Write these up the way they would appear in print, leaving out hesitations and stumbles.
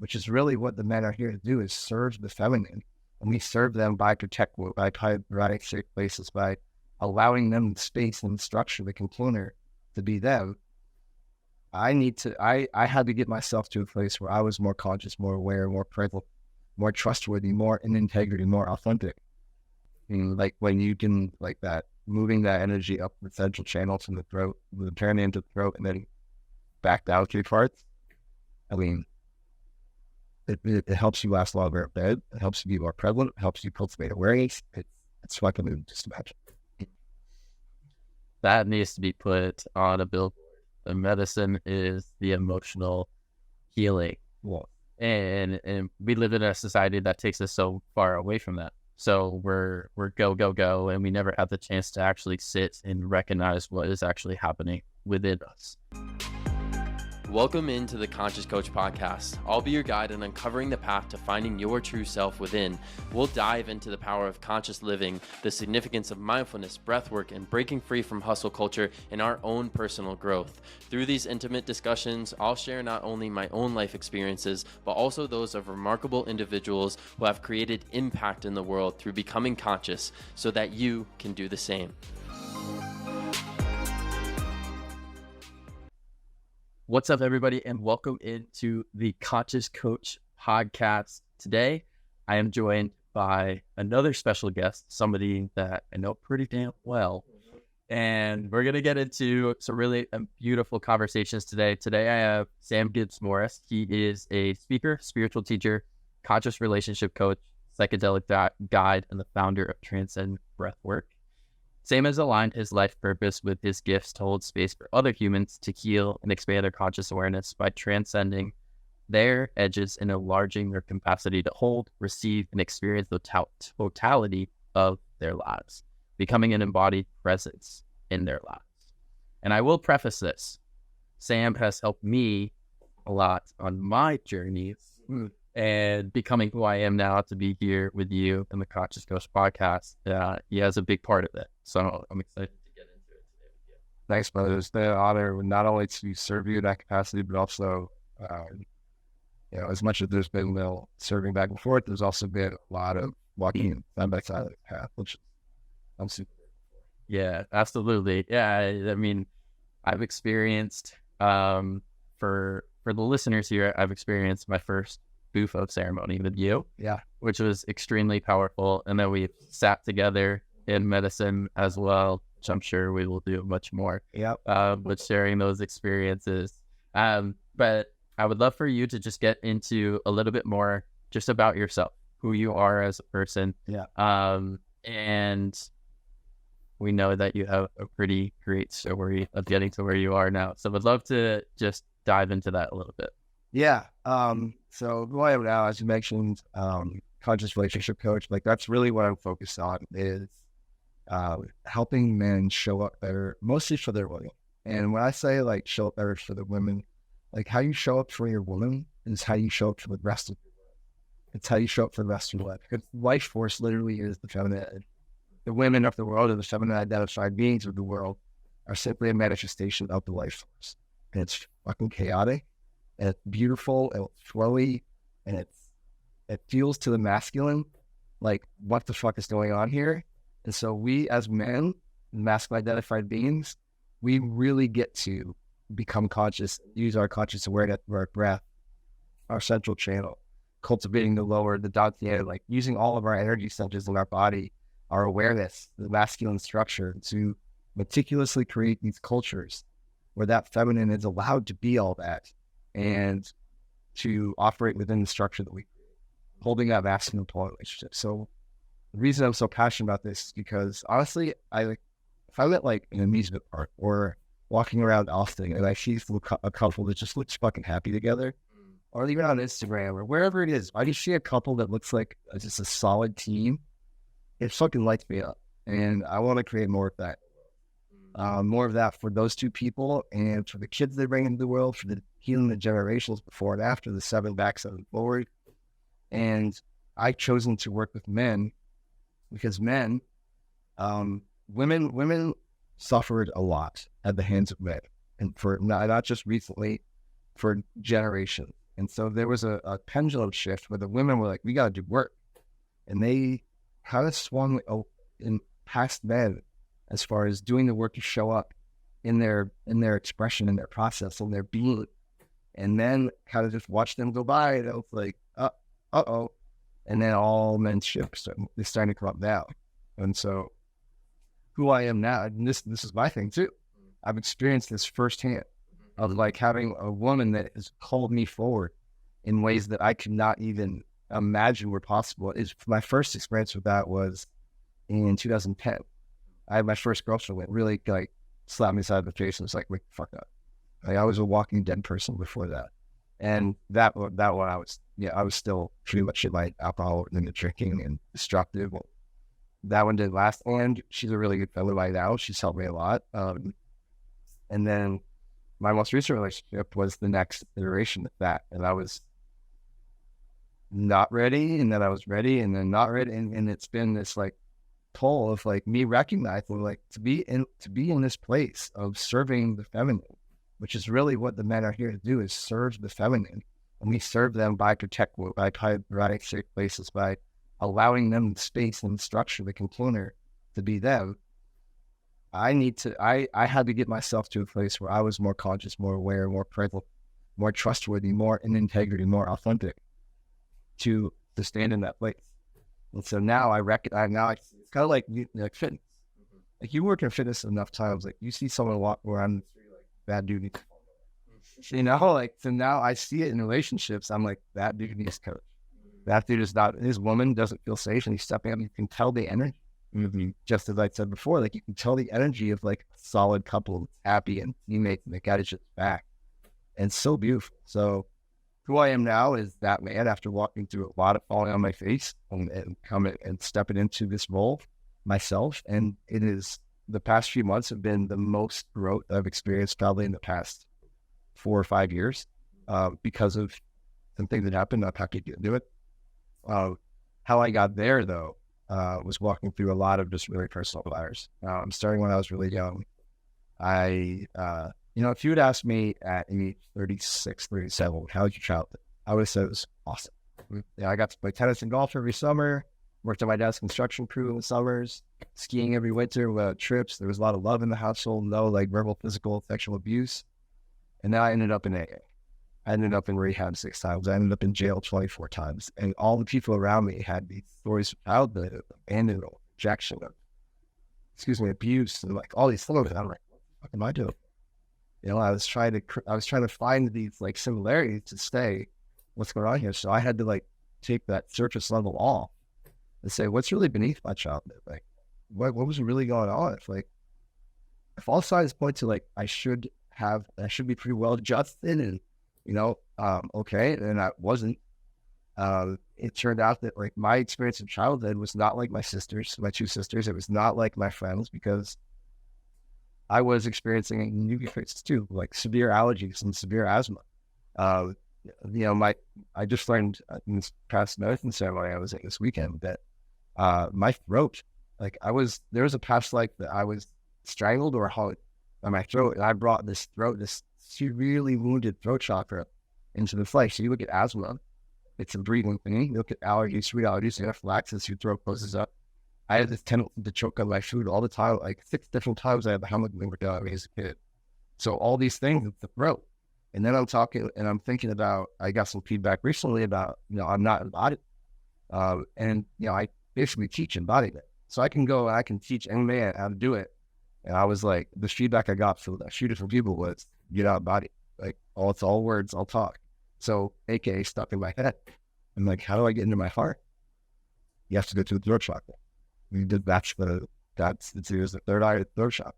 which is really what the men are here to do, is serve the feminine. And we serve them by providing safe places, by allowing them the space and the structure, the container to be them. I had to get myself to a place where I was more conscious, more aware, more present, more trustworthy, more in integrity, more authentic. And like when you can, like that, moving that energy up the central channel from the throat, turn into the throat, and then back down through parts. I mean, it helps you last longer in bed. It helps you be more prevalent. It helps you cultivate awareness. It's fucking just imagine. That needs to be put on a billboard. The medicine is the emotional healing. Yeah. And we live in a society that takes us so far away from that. So we're go, and we never have the chance to actually sit and recognize what is actually happening within us. Welcome into the Conscious Coach podcast. I'll be your guide in uncovering the path to finding your true self within. We'll dive into the power of conscious living, the significance of mindfulness, breathwork, and breaking free from hustle culture in our own personal growth. Through these intimate discussions, I'll share not only my own life experiences, but also those of remarkable individuals who have created impact in the world through becoming conscious so that you can do the same. What's up, everybody, and welcome into the Conscious Coach podcast. Today, I am joined by another special guest, somebody that I know pretty damn well, and we're going to get into some really beautiful conversations today. Today, I have Sam Gibbs Morris. He is a speaker, spiritual teacher, conscious relationship coach, psychedelic guide, and the founder of Transcend Breathwork. Sam has aligned his life purpose with his gifts to hold space for other humans to heal and expand their conscious awareness by transcending their edges and enlarging their capacity to hold, receive, and experience the totality of their lives, becoming an embodied presence in their lives. And I will preface this. Sam has helped me a lot on my journeys and becoming who I am now to be here with you in the Conscious Coach podcast. He has a big part of it. So I'm excited to get into it today with you. Thanks, brother. It's the honor not only to serve you in that capacity, but also, as much as there's been serving back and forth, there's also been a lot of walking side by side of the path, which I'm super grateful for. Yeah, absolutely. Yeah, I mean, I've experienced, for the listeners here, I've experienced my first Bufo ceremony with you, which was extremely powerful. And then we sat together in medicine as well, which I'm sure we will do much more. But sharing those experiences. But I would love for you to just get into a little bit more just about yourself, who you are as a person. And we know that you have a pretty great story of getting to where you are now. So I'd love to just dive into that a little bit. So who I am now, as you mentioned, conscious relationship coach, like that's really what I'm focused on, is helping men show up better, mostly for their women. And when I say like show up better for the women, like how you show up for your woman is how you show up for the rest of your life. It's how you show up for the rest of your life. Because life force literally is the feminine. The women of the world, or the feminine identified beings of the world, are simply a manifestation of the life force. And it's fucking chaotic. And it's beautiful, and it's flowy, and it feels to the masculine like, what the fuck is going on here? And so we as men, masculine identified beings, we really get to become conscious, use our conscious awareness for our breath, our central channel, cultivating the lower, the dantian, like using all of our energy centers in our body, our awareness, the masculine structure, to meticulously create these cultures where that feminine is allowed to be all that, and to operate within the structure that we create, holding that masculine relationship. So the reason I'm so passionate about this is because honestly, if I'm at like an amusement park or walking around Austin and I see a couple that just looks fucking happy together, or even on Instagram or wherever it is, I just see a couple that looks like just a solid team, it fucking lights me up. And I want to create more of that. More of that for those two people, and for the kids they bring into the world, for the healing the generations before and after, the 7 back, 7 forward. And I've chosen to work with men because men, women suffered a lot at the hands of men, and for not just recently, for generations. And so there was a pendulum shift where the women were like, we got to do work. And they kind of swung in past men as far as doing the work to show up in their expression, in their process, in their being. And then kind of just watch them go by. And I was like, uh-oh. And then all men's ships, they're starting to come up now. And so who I am now, and this is my thing too. I've experienced this firsthand of like having a woman that has called me forward in ways that I could not even imagine were possible. My first experience with that was in 2010. I had my first girlfriend that really like slapped me side of the face and was like, wake the fuck up. Like, I was a walking dead person before that. And that one I was still pretty much in my alcohol and the drinking and destructive. Well, that one didn't last. And she's a really good fellow right now. She's helped me a lot. And then my most recent relationship was the next iteration of that. And I was not ready, and then I was ready, and then not ready. And it's been this like pull of like me recognizing like to be in this place of serving the feminine, which is really what the men are here to do, is serve the feminine. And we serve them by providing safe places, by allowing them the space and the structure, the container to be them. I had to get myself to a place where I was more conscious, more aware, more present, more trustworthy, more in integrity, more authentic to stand in that place. And so now I recognize, it's kind of like fitness. Like you work in fitness enough times, like you see someone walk around the street like, that dude needs coach. You know, like, so now I see it in relationships. I'm like, that dude needs coach. That dude is not, his woman doesn't feel safe and he's stepping up. You can tell the energy. Just as I said before, like you can tell the energy of like a solid couple that's happy and teammates and they got each other's back. And so beautiful. So who I am now is that man after walking through a lot of falling on my face and coming and stepping into this role myself. And it is, the past few months have been the most growth I've experienced probably in the past 4 or 5 years because of something that happened. I'm happy to do it. How I got there though, was walking through a lot of just really personal fires. Starting when I was really young. If you had asked me at age 36, 37, how was your childhood? I would have said it was awesome. I got to play tennis and golf every summer, worked on my dad's construction crew in the summers, skiing every winter, trips. There was a lot of love in the household, no like verbal, physical, sexual abuse. And then I ended up in AA. I ended up in rehab 6 times. I ended up in jail 24 times. And all the people around me had these stories of childhood, of abandonment, rejection, abuse, and like all these things. And I'm like, what the fuck am I doing? I was trying to find these like similarities to stay, what's going on here? So I had to like take that surface level off and say, what's really beneath my childhood? Like, what was really going on? If all signs point to like, I should be pretty well adjusted and, okay. And I wasn't. It turned out that like my experience in childhood was not like my 2 sisters. It was not like my friends because I was experiencing new experiences too, like severe allergies and severe asthma. I just learned in this past medicine ceremony I was at this weekend that my throat, like there was a past life that I was strangled or hung by my throat, and I brought this severely wounded throat chakra into the flesh. So you look at asthma, it's a breathing thing. You look at allergies, sweet allergies, anaphylaxis, your throat closes up. I had this tendency to choke on my food all the time, like 6 different times I had the Heimlich as a kid. So all these things, it's the throat. And then I'm talking and I'm thinking about, I got some feedback recently about, I'm not embodied. I basically teach embodiment. So I can go and I can teach any man how to do it. And I was like, the feedback I got from a few different people was, get out embodied. Like, it's all words, all talk. So, AKA stuck in my head. I'm like, how do I get into my heart? You have to go to the throat chakra. That's the third eye of the throat chakra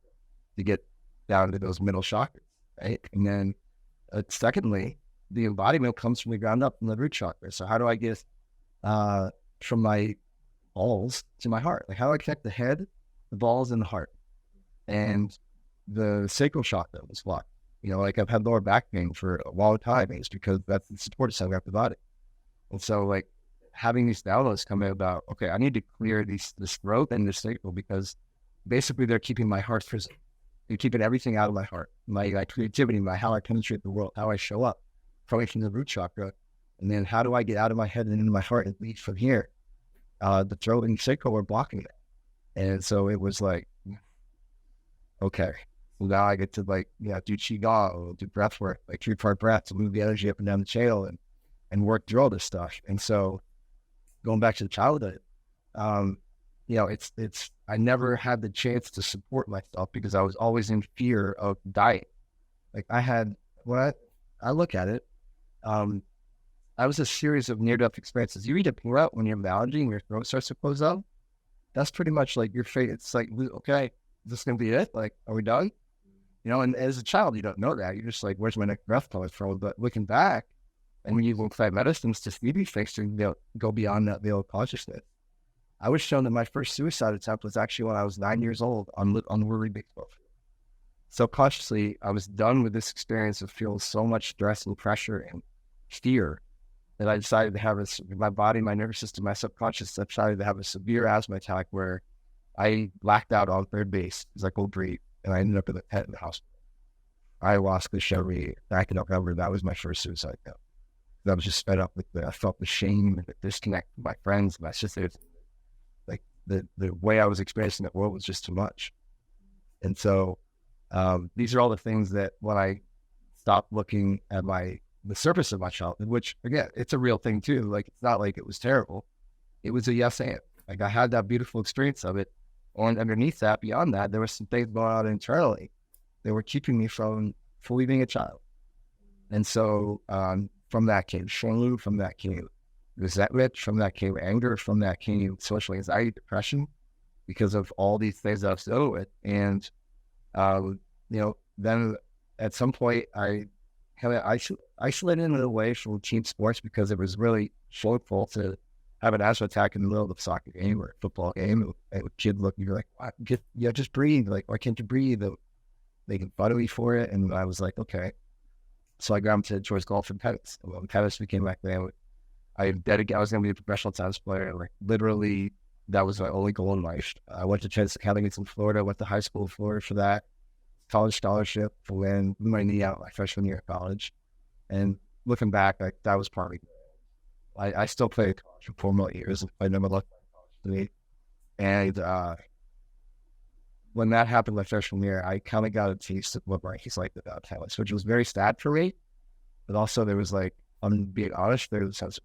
to get down to those middle chakras, right? And then secondly, the embodiment comes from the ground up from the root chakra. So how do I get from my balls to my heart? Like how do I connect the head, the balls, and the heart? And the sacral chakra was blocked. I've had lower back pain for a long time. It's because that's the support center of the body. And so like having these downloads come in about, okay, I need to clear this throat and this sacral because basically they're keeping my heart prison. They're keeping everything out of my heart, my creativity, how I penetrate the world, how I show up. coming from the root chakra. And then how do I get out of my head and into my heart and lead from here? The throat and sacral were blocking it. And so it was like, okay, well, now I get to like, do qigong, do breath work, like 3-part breath to move the energy up and down the channel and work through all this stuff. And so going back to the childhood, I never had the chance to support myself because I was always in fear of dying. Like when I look at it, I was a series of near-death experiences. You eat a peanut when you're lounging and your throat starts to close up. That's pretty much like your fate. It's like, okay, is this going to be it? Like, are we done? And as a child, you don't know that. You're just like, where's my next breath coming from? But looking back, and when you go plant medicines to see these things, to go beyond that veil of consciousness. I was shown that my first suicide attempt was actually when I was 9 years old on the Worry Baseball field. Subconsciously, I was done with this experience of feeling so much stress and pressure and fear that I decided to have my body, my nervous system, my subconscious decided to have a severe asthma attack where I blacked out on third base because I couldn't breathe, and I ended up in the tent in the hospital. Ayahuasca showed me back in November that was my first suicide attempt. I was just fed up with I felt the shame and the disconnect with my friends, my sisters. Like the way I was experiencing the world was just too much. And so these are all the things that when I stopped looking at the surface of my childhood, which again, it's a real thing too. Like, it's not like it was terrible. It was a yes and. Like, I had that beautiful experience of it. And underneath that, beyond that, there were some things going on internally that were keeping me from fully being a child. And so from that came shame, from that came resentment, from that came anger, from that came social anxiety, depression, because of all these things that I was dealing with. And, then at some point I kind of isolated away from team sports because it was really shameful to have an asthma attack in the middle of a soccer game or a football game. And a kid looking, you're like, just breathe. Like, why can't you breathe? And they can fun me for it. And I was like, okay. So I gravitated towards golf and tennis. And when tennis became my thing, I was going to be a professional tennis player. Like, literally, that was my only goal in life. I went to tennis academies in Florida, went to high school in Florida for that. College scholarship for when blew my knee out my freshman year of college. And looking back, like, that was probably, I still played college for 4 more years. I never looked at college to me. And when that happened my freshman year, I kind of got a taste of what he's like about tennis, which was very sad for me. But also there was like, I'm being honest, there was a sense of,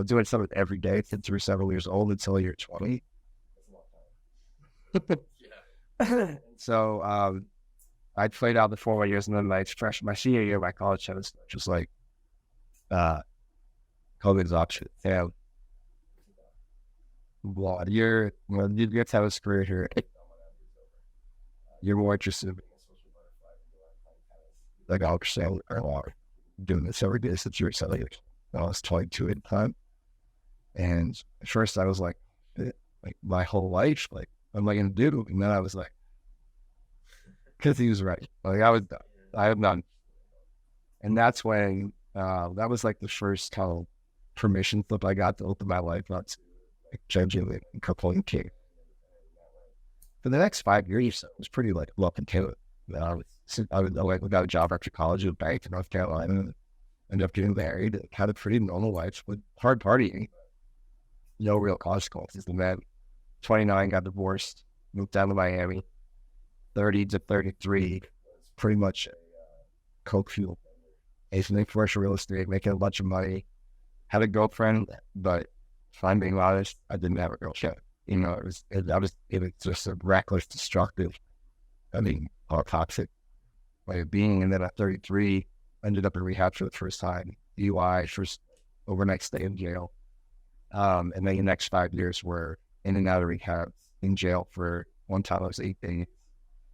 doing something every day since you were several years old until you're 20. So I played out the 4 more years, and then my senior year of my college tennis, which was like COVID exhaustion. And your tennis career here, you're more interested in being a social butterfly. Like, I'll say, doing this every day since you were 7 years. I was 22 at the time. And at first I was like my whole life, like, what am I going to do? And then I was like, because he was right. Like, I was done. I am done. And that's when, that was like the first kind of permission slip I got to open my life up to, like, judging and coupling king. For the next 5 years, it was pretty like well contained. I got a job after college at a bank in North Carolina, and ended up getting married, and had a pretty normal life with hard partying, no real consequences. And then 29, got divorced, moved down to Miami. 30 to 33, pretty much coke fuel. Aging in commercial real estate, making a bunch of money. Had a girlfriend, but if I'm being honest, I didn't have a girlfriend. It was just a reckless, destructive, all toxic way of being. And then at 33, ended up in rehab for the first time. DUI, first overnight stay in jail. And then the next 5 years were in and out of rehab, in jail for one time I was 8 days.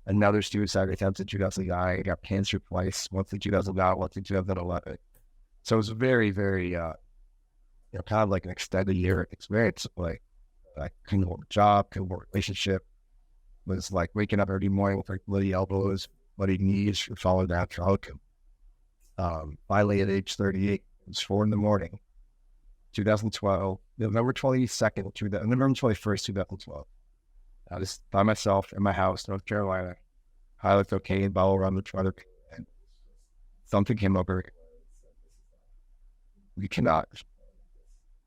Another suicide attempt in 2009. I got cancer twice, once in 2009, once in 2011. So it was very, very, kind of like an extended year experience. Like, I couldn't hold a job, couldn't hold a relationship. Was like waking up every morning with like bloody elbows, bloody knees, falling down drunk. Finally at age 38, it was 4 a.m, 2012, November 22nd, November 21st, 2012. I was by myself in my house, North Carolina, pilot cocaine, bottle around the trailer, and something came over. we cannot.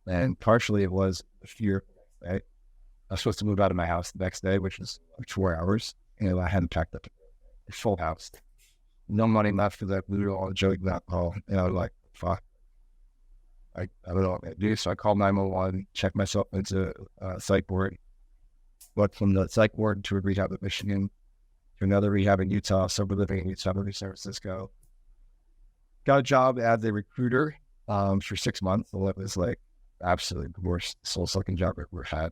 And partially it was the fear. Right? I was supposed to move out of my house the next day, which was like 4 hours, and I hadn't packed up a full house. No money left for that. We were all joking about, and I was like, fuck. I don't know what I'm going to do. So I called 911, checked myself into psych ward. Went from the psych ward to a rehab in Michigan, to another rehab in Utah, sober living in Utah, San Francisco. Got a job as a recruiter for 6 months. So it was like absolutely the worst soul-sucking job I've ever had.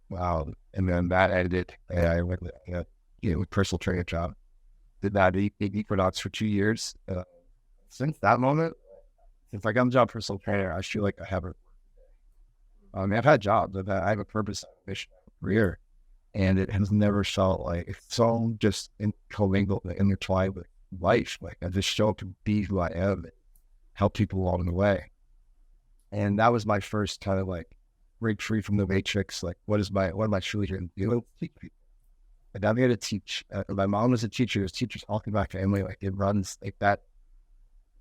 Wow. And then that ended, and I went with personal training job. Did that at Equinox for 2 years. Since that moment, since I got a job personal trainer, I feel like I have I've had jobs. I have a purpose, a mission, a career, and it has never felt like it's so just commingled and intertwined with life. Like I just show up to be who I am and help people along the way. And that was my first kind of like break free from the matrix. Like, what am I truly here to do? Teach people. And I'm here to teach. My mom was a teacher. There's teachers all through my family. Like it runs like that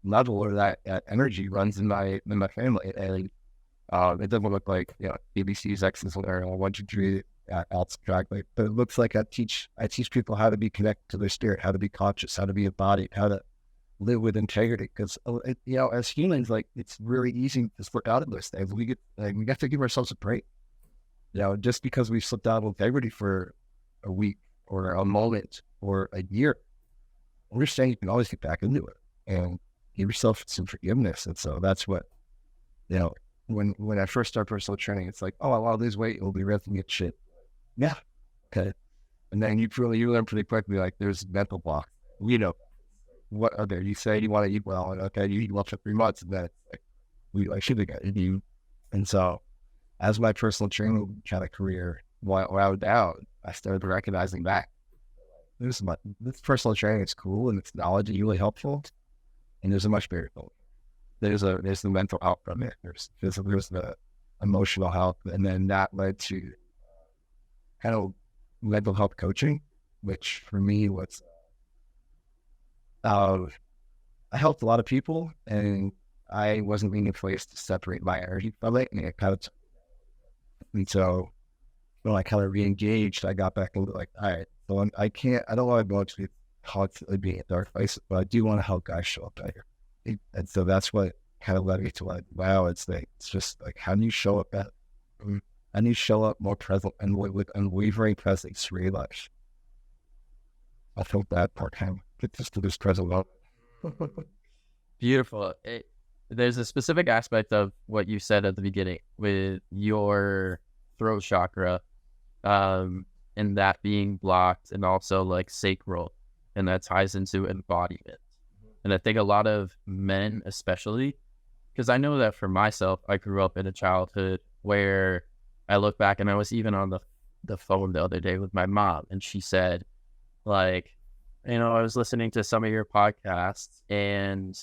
level or that energy runs in my family. And it doesn't look like ABC's X's or 1, 2, 3 abstract. Like, but it looks like I teach people how to be connected to their spirit, how to be conscious, how to be embodied, how to live with integrity. Because as humans, like it's really easy to slip out of those things. We have to give ourselves a break. Just because we slipped out of integrity for a week or a moment or a year, we're saying you can always get back into it and give yourself some forgiveness. And so that's what when I first started personal training, it's like, oh, I'll lose weight, it'll be ripping at shit. Yeah, okay. And then you learn pretty quickly, like there's mental blocks. What are there? You say you want to eat well, and okay, you eat well for 3 months, and then it's like, I should have got you. And so, as my personal training kind of career wound out, I started recognizing that this personal training is cool and it's knowledge really helpful, and there's a much bigger goal. There's the mental health from it. There's the emotional health, and then that led to kind of mental health coaching, which for me was. I helped a lot of people, and I wasn't being a place to separate my energy from it. And so when I kind of re-engaged, I got back into like, all right, so I don't want to go to constantly being in dark places, but I do want to help guys show up better. And so that's what kind of led me to like, wow, it's just like, how do you show up better? How do you show up more present and with unwavering presence for your life? I felt that part kind of get this to this present moment. Beautiful. There's a specific aspect of what you said at the beginning with your throat chakra, and that being blocked, and also like sacral, and that ties into embodiment. And I think a lot of men, especially, because I know that for myself, I grew up in a childhood where I look back, and I was even on the phone the other day with my mom, and she said, like, I was listening to some of your podcasts, and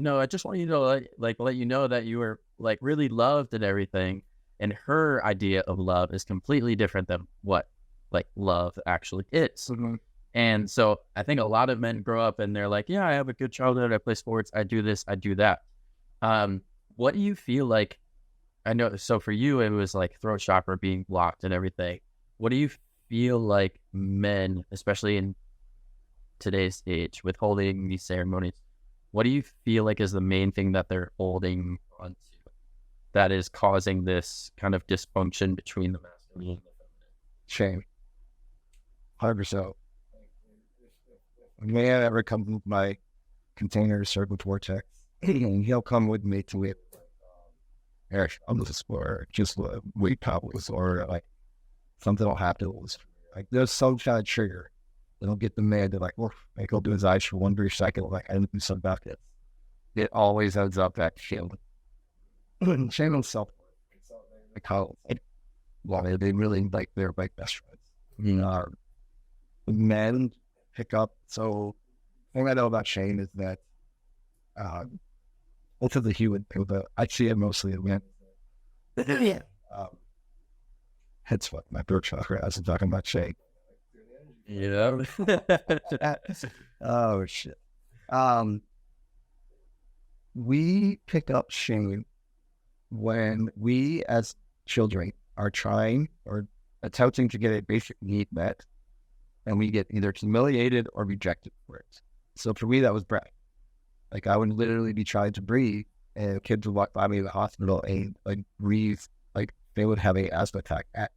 I just want you to let you know that you were like really loved and everything. And her idea of love is completely different than what like love actually is. Mm-hmm. And so I think a lot of men grow up and they're like, yeah, I have a good childhood. I play sports. I do this. I do that. What do you feel like? I know. So for you, it was like throat chakra being blocked and everything. What do you feel like men, especially in today's age, with holding these ceremonies, what do you feel like is the main thing that they're holding onto that is causing this kind of dysfunction between the masculine and the feminine? Shame. 100%. A man ever comes with my container circle vortex, and he'll come with me to it. Eric, I'm just or just weight problems, or like something will happen. Like there's some kind of trigger. They don't get the man. They're like, well, make he'll do his eyes for 1 brief second. Like, I didn't do something about it. It always ends up that shame. Shame on self. Like how, they really like they're like best friends. Men pick up. So, the thing I know about shame is that, both of the human people, I see it mostly in men. Yeah. It's what my throat chakra. I was talking about shame. Yeah. Oh shit. We pick up shame when we as children are trying or attempting to get a basic need met, and we get either humiliated or rejected for it. So for me, that was breath. Like I would literally be trying to breathe, and kids would walk by me in the hospital and like breathe, like they would have an asthma attack. Like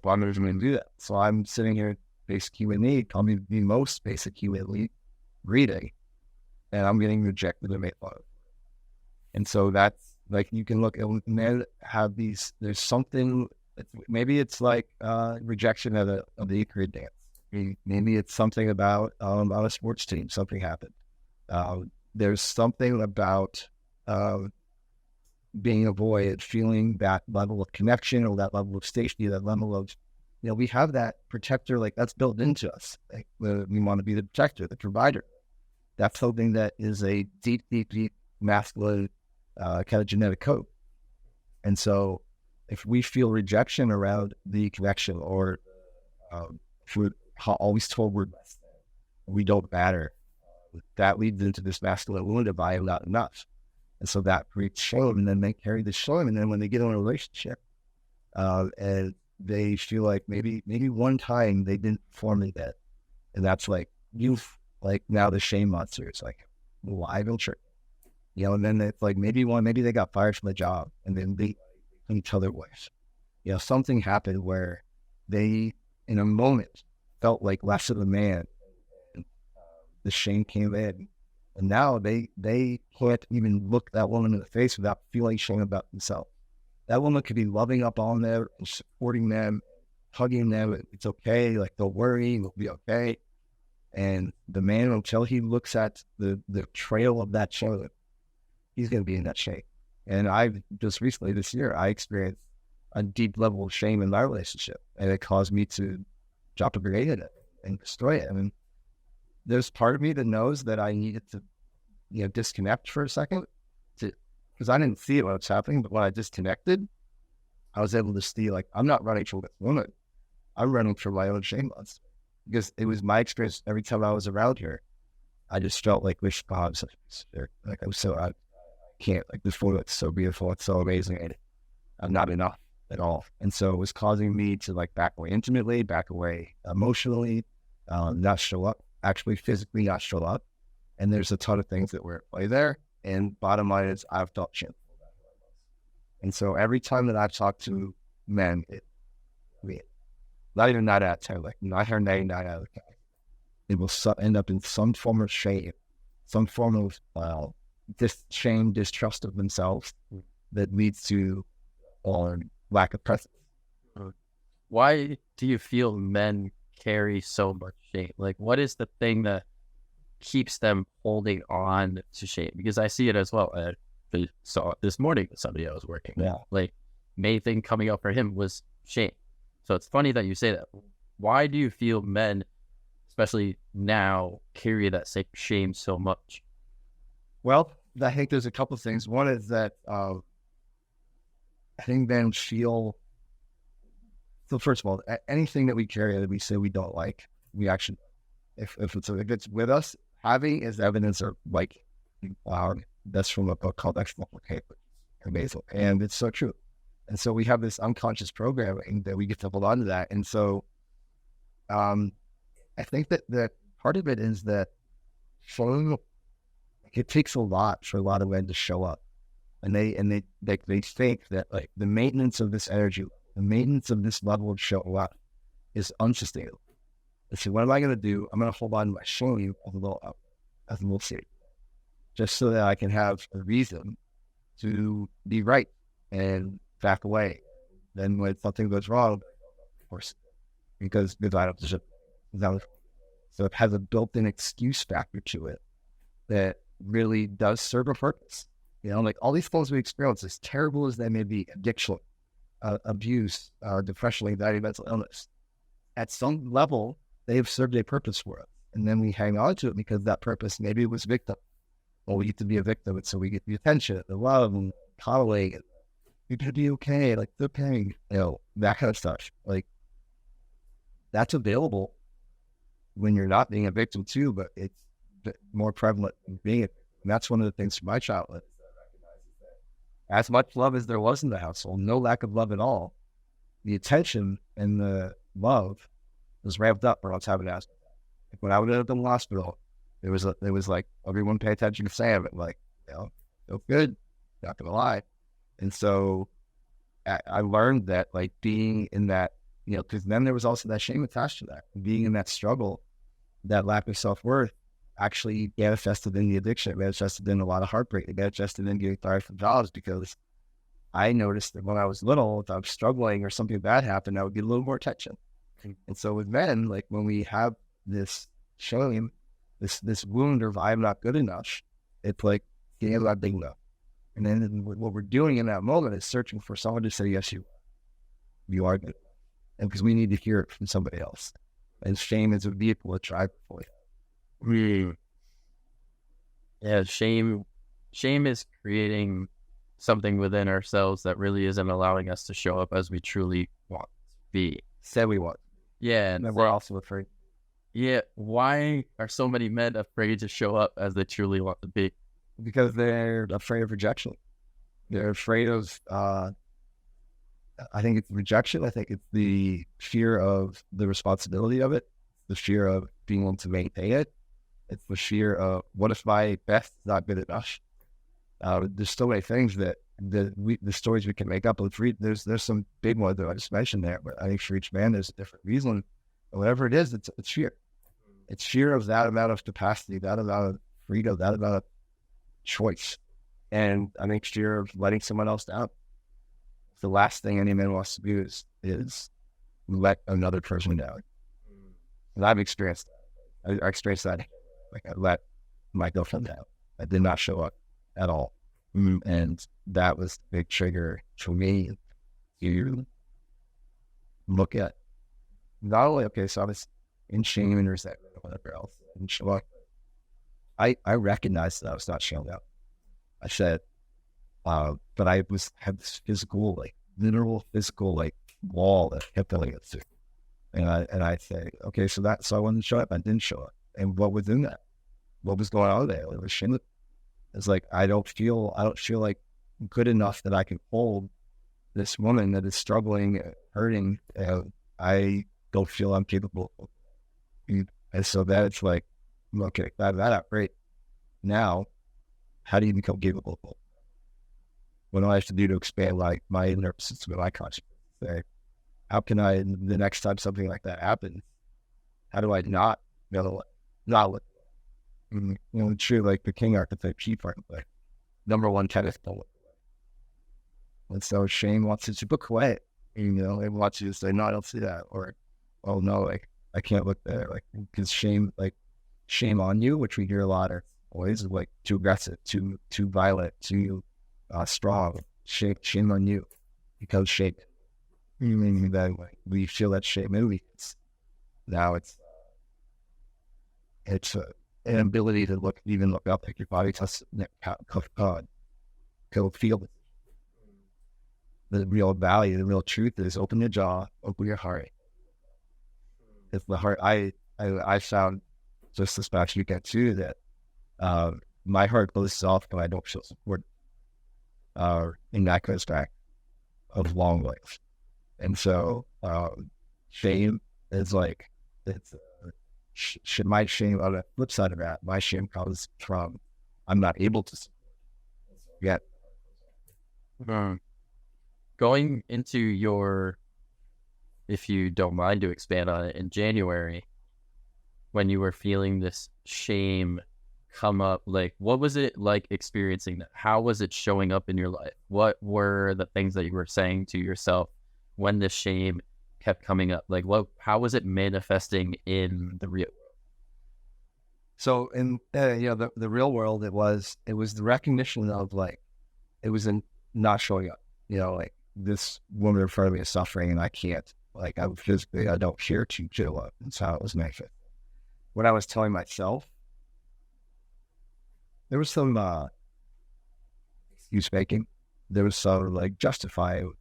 why would I do that? So I'm sitting here, basic human need, probably the most basic human need, breathing, and I'm getting rejected and made fun of. And so that's like you can look at men have these. There's something. Maybe it's like rejection of the Eucharist dance. Maybe it's something about on a sports team. Something happened. There's something about being a boy and feeling that level of connection or that level of safety, that level of, we have that protector, like that's built into us. Like, we want to be the protector, the provider. That's something that is a deep, deep, deep masculine kind of genetic code. And so if we feel rejection around the connection or if we're always told we don't matter, that leads into this masculine wound of I am not enough. And so that creates shame, and then they carry the shame. And then when they get in a relationship and they feel like maybe one time they didn't perform like that, and that's like now the shame monster is like alive and true. And then it's like maybe they got fired from the job, and then they each other ways. Something happened where they, in a moment, felt like less of a man. And, the shame came in, and now they can't even look that woman in the face without feeling shame about themselves. That woman could be loving up on them and supporting them, hugging them. It's okay. Like they'll worry, they'll be okay. And the man, until he looks at the trail of that shame, he's going to be in that shame. And I've just recently this year, I experienced a deep level of shame in my relationship, and it caused me to drop a grenade in it and destroy it. I mean, there's part of me that knows that I needed to, disconnect for a second, because I didn't see it when it was happening. But when I disconnected, I was able to see, like, I'm not running from this woman. I'm running from my own shame monster, because it was my experience every time I was around her. I just felt like, God, like I was so I can't, like, this woman is so beautiful, it's so amazing, and I'm not enough at all. And so it was causing me to like back away intimately, back away emotionally, not show up, actually physically not show up. And there's a ton of things that were at play there. And bottom line is I've felt shameful about who I was. And so every time that I've talked to men, not even 9 out of 10, like 9 out of 10, it will end up in some form of shame, some form of shame, distrust of themselves that leads to lack of presence. Why do you feel men carry so much shame? Like, what is the thing that keeps them holding on to shame? Because I see it as well. I saw it this morning with somebody I was working with. Like, main thing coming up for him was shame. So it's funny that you say that. Why do you feel men, especially now, carry that same shame so much? Well, I think there's a couple of things. One is that I think men feel, so first of all, anything that we carry that we say we don't like, we actually, if it's with us, having is evidence of like, that's from a book called Expulsion, amazing. And it's so true. And so we have this unconscious programming that we get to hold on to that. And so I think that part of it is that it takes a lot for a lot of men to show up. And they think that like the maintenance of this energy, the maintenance of this level of showing up is unsustainable. And so what am I going to do? I'm going to hold on to my shame as a little city, just so that I can have a reason to be right and back away. Then when something goes wrong, of course, because I don't deserve it. So it has a built-in excuse factor to it that really does serve a purpose. Like all these things we experience, as terrible as they may be, addiction, abuse, depression, anxiety, mental illness, at some level, they have served a purpose for us. And then we hang on to it because that purpose, maybe it was victim. Well, we get to be a victim, and so we get the attention, the love, and coddling, and you're going to be okay, like the pain, that kind of stuff. Like, that's available when you're not being a victim too, but it's more prevalent than being a victim. And that's one of the things from my childhood. as much love as there was in the household, no lack of love at all. The attention and the love was ramped up when I was having asthma. Like when I was in the hospital, it was like everyone pay attention to Sam. And like, feel good, not gonna lie. And so I learned that, like, being in that, because then there was also that shame attached to that. Being in that struggle, that lack of self-worth actually manifested in the addiction. It manifested in a lot of heartbreak. It manifested in getting fired from jobs, because I noticed that when I was little, if I was struggling or something bad happened, I would get a little more attention. And so with men, like, when we have this shame, this wound of I'm not good enough, it's like, yeah, I'm not big enough. And then what we're doing in that moment is searching for someone to say, yes, you are good. And because we need to hear it from somebody else. And shame is a vehicle to drive for you. Yeah, shame is creating something within ourselves that really isn't allowing us to show up as we truly want to be. Say we want. Yeah. And we're also afraid. Yeah. Why are so many men afraid to show up as they truly want to be? Because they're afraid of rejection. They're afraid of, I think it's rejection. I think it's the fear of the responsibility of it, the fear of being able to maintain it. It's the fear of, what if my best is not good enough? There's so many things that the stories we can make up. There's some big ones that I just mentioned there, but I think for each man there's a different reason. But whatever it is, it's fear. It's fear of that amount of capacity, that amount of freedom, that amount of choice. And I think fear of letting someone else down. The last thing any man wants to do is let another person down. And I've experienced that. I experienced that. Like, I let my girlfriend down. I did not show up at all. And that was the big trigger for me to look at, not only, okay, so I was in shame and resentment or whatever else, and show up. I recognized that I was not showing up. I said, but I had this physical, like, literal physical, like, wall that kept telling it to. And I say, okay, so I wanted to show up. I didn't show up. And what was in that? What was going on there? It was shame. It's like, I don't feel like good enough that I can hold this woman that is struggling, hurting. I don't feel I'm capable. And so that it's like, okay, that great. Now, how do you become capable? What do I have to do to expand, like, my nervous system and my consciousness? Say, how can I, the next time something like that happens, how do I not look? True, like the king archetype, chief archetype, number one tennis, don't look away. And so shame wants you to look away. It wants you to say, no, I don't see that. Or, oh no, like, I can't look there. Like, because shame on you, which we hear a lot of always, is like too aggressive, too violent, too strong. Shame on you. Because shame. Then we feel that shame movie. Now it's an ability to look up, like your body tells go feel it. The real value, the real truth is open your jaw, open your heart. It's the heart. I found just this past weekend too that my heart closes off when I don't feel support. And that goes back a long ways. And so shame is like, it's my shame on the flip side of that. My shame comes from I'm not able to support yet. Going into your, if you don't mind to expand on it, in January, when you were feeling this shame come up, like, what was it like experiencing that? How was it showing up in your life? What were the things that you were saying to yourself when this shame kept coming up? Like, how was it manifesting in the real world? So in the real world, it was the recognition of, like, it was in not showing up. Like, this woman in front of me is suffering, and I can't. Like, I don't care to show up. That's how it was manifested. What I was telling myself, there was some excuse making. There was some, like, justifying.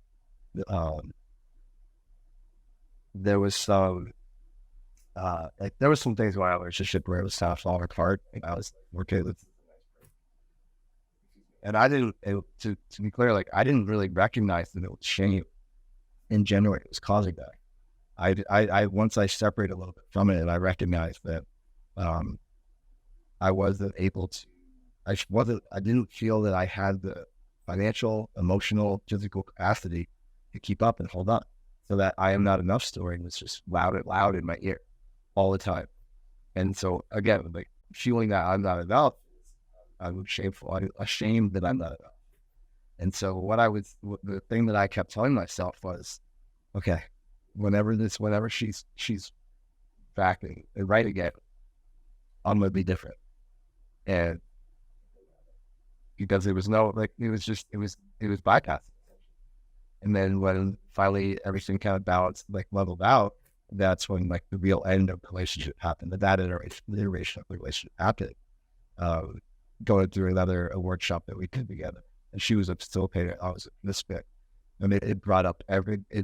There was some there was some things in my relationship where it was kind of falling apart. And I was like, okay, And I didn't, to be clear, like I didn't really recognize that it was shame in January. It was causing that. I once I separated a little bit from it and I recognized that I wasn't able to, I didn't feel that I had the financial, emotional, physical capacity to keep up and hold on. So that I am not enough story was just loud in my ear all the time. And so again, like feeling that I'm not enough, I'm shameful. I'm ashamed that I'm not enough. And so the thing that I kept telling myself was, okay, whenever she's back and right again, I'm gonna be different. And because there was no, like, it was bypassing. And then when finally everything kind of balanced, like leveled out, that's when like the real end of the relationship happened. The iteration of the relationship happened. Going through a workshop that we did together, and she was a facilitator. I was a participant. And it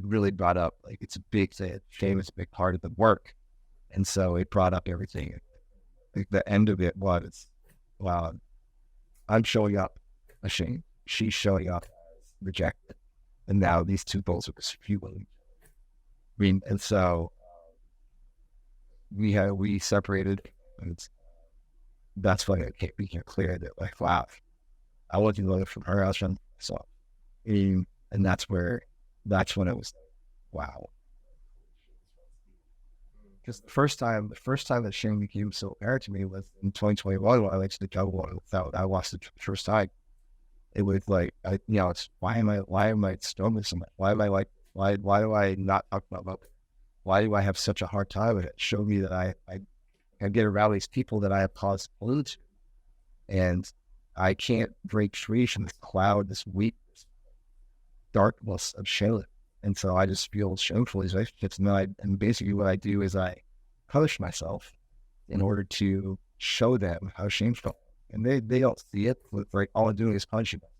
really brought up, like, it's a big thing. Shame is a big part of the work. And so it brought up everything. Like the end of it was, wow, I'm showing up ashamed. She's showing up rejected. And now these two goals are fueling. I mean, and so we separated, and that's why it became clear that, like, wow, I wasn't looking from her, I was from myself. And that's when it was like, wow. Because the first time that shame became so apparent to me was in 2021 when I went to the jungle without, I lost it the first time. It was like, it's why am I struggling so much? Why am I like, why do I not talk about it? Why do I have such a hard time with it? It showed me that I get around these people that I have caused pollution to, and I can't break free from this cloud, this weakness, darkness of shame. And so I just feel shameful in these relationships. And basically what I do is I punish myself in order to show them how shameful. And they don't see it. It's like all I'm doing is punishing myself.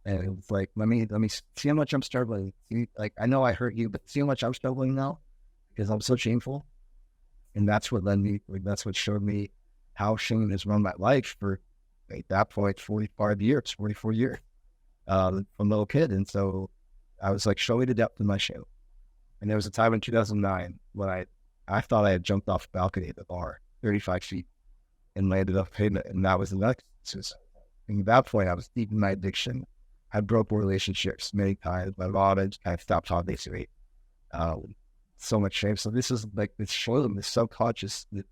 And it's like, let me see how much I'm struggling. Like, I know I hurt you, but see how much I'm struggling now because I'm so shameful. And that's what showed me how shame has run my life for, at that point, 44 years, from a little kid. And so I was like, show me the depth of my shame. And there was a time in 2009 when I thought I had jumped off the balcony at the bar, 35 feet, and landed up pavement. And that was the next suicide. And at that point, I was deep in my addiction. I broke relationships many times. My mom had kind of stopped talking to me. So much shame. So this is like this shame, this subconscious, it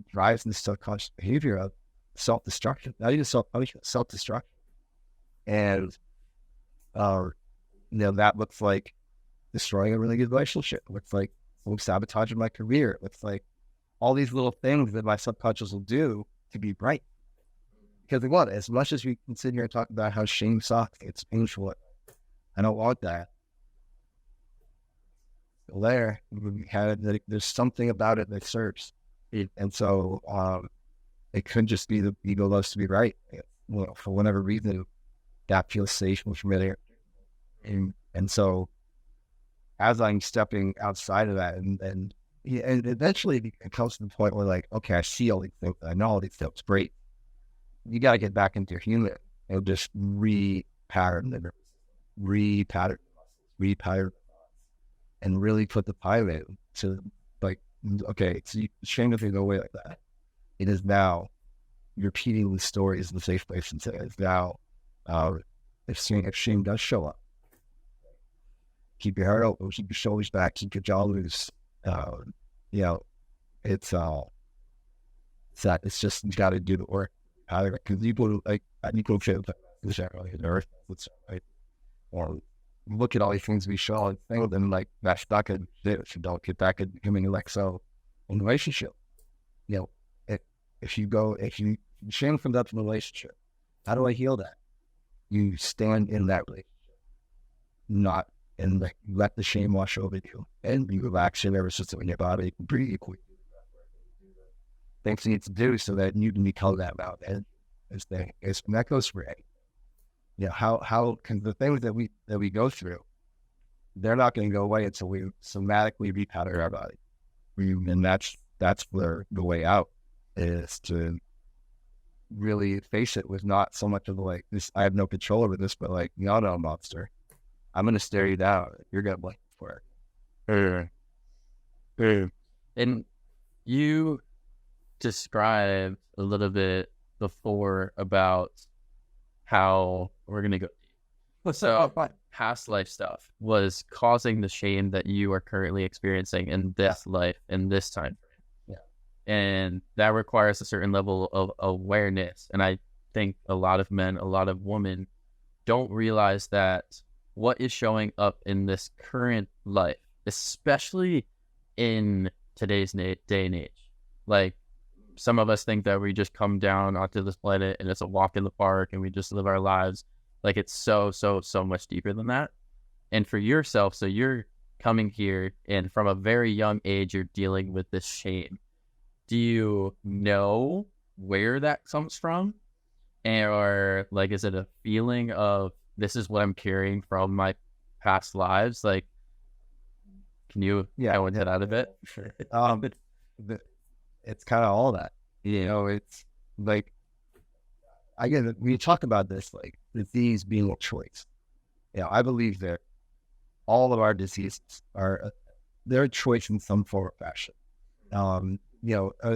drives this subconscious behavior of self-destruction, not even self-punishment, self-destruction. And that looks like destroying a really good relationship. It looks like sabotaging my career. It looks like all these little things that my subconscious will do to be right. Because as much as we can sit here and talk about how shame sucks, it's painful, I don't want that. There's something about it that serves. And so it couldn't just be the ego loves to be right. For whatever reason, that feels safe and familiar. And so as I'm stepping outside of that, and eventually it comes to the point where, like, okay, I see all these things, I know all these things, great. You got to get back into your human and just repattern and really put the time in to, like, okay, so shame doesn't go away like that. It is now repeating the story is the safe place, and it's now if shame does show up, keep your heart open, keep your shoulders back, keep your jaw loose. It's just, you got to do the work. Because you go to earth, right? Or look at all these things we show and think, and like, that's not good. If you don't get back at becoming like so in relationship, if you shame comes up in a relationship, how do I heal that? You stand in that relationship, and like, let the shame wash over you, and you relax your nervous system in your body, breathe, things you need to do so that you can become that out. And that goes for anything. How can the things that we go through, they're not going to go away until we somatically repattern our body. And that's where the way out is to really face it was not so much of like this, I have no control over this, but like, y'all know, monster, I'm going to stare you down. You're going to blink for it. And you described a little bit before about how we're going to go deep. So past life stuff was causing the shame that you are currently experiencing in this life, in this time frame. Yeah. And that requires a certain level of awareness. And I think a lot of men, a lot of women don't realize that what is showing up in this current life, especially in today's day and age. Like, some of us think that we just come down onto this planet and it's a walk in the park and we just live our lives. Like, it's so much deeper than that. And for yourself, so you're coming here and from a very young age, you're dealing with this shame. Do you know where that comes from? Or like, is it a feeling of this is what I'm carrying from my past lives? Like, can you go into that a bit? Sure. It's kind of all that, it's like, again, we talk about this, like disease being a choice. I believe that all of our diseases are their choice in some form or fashion. An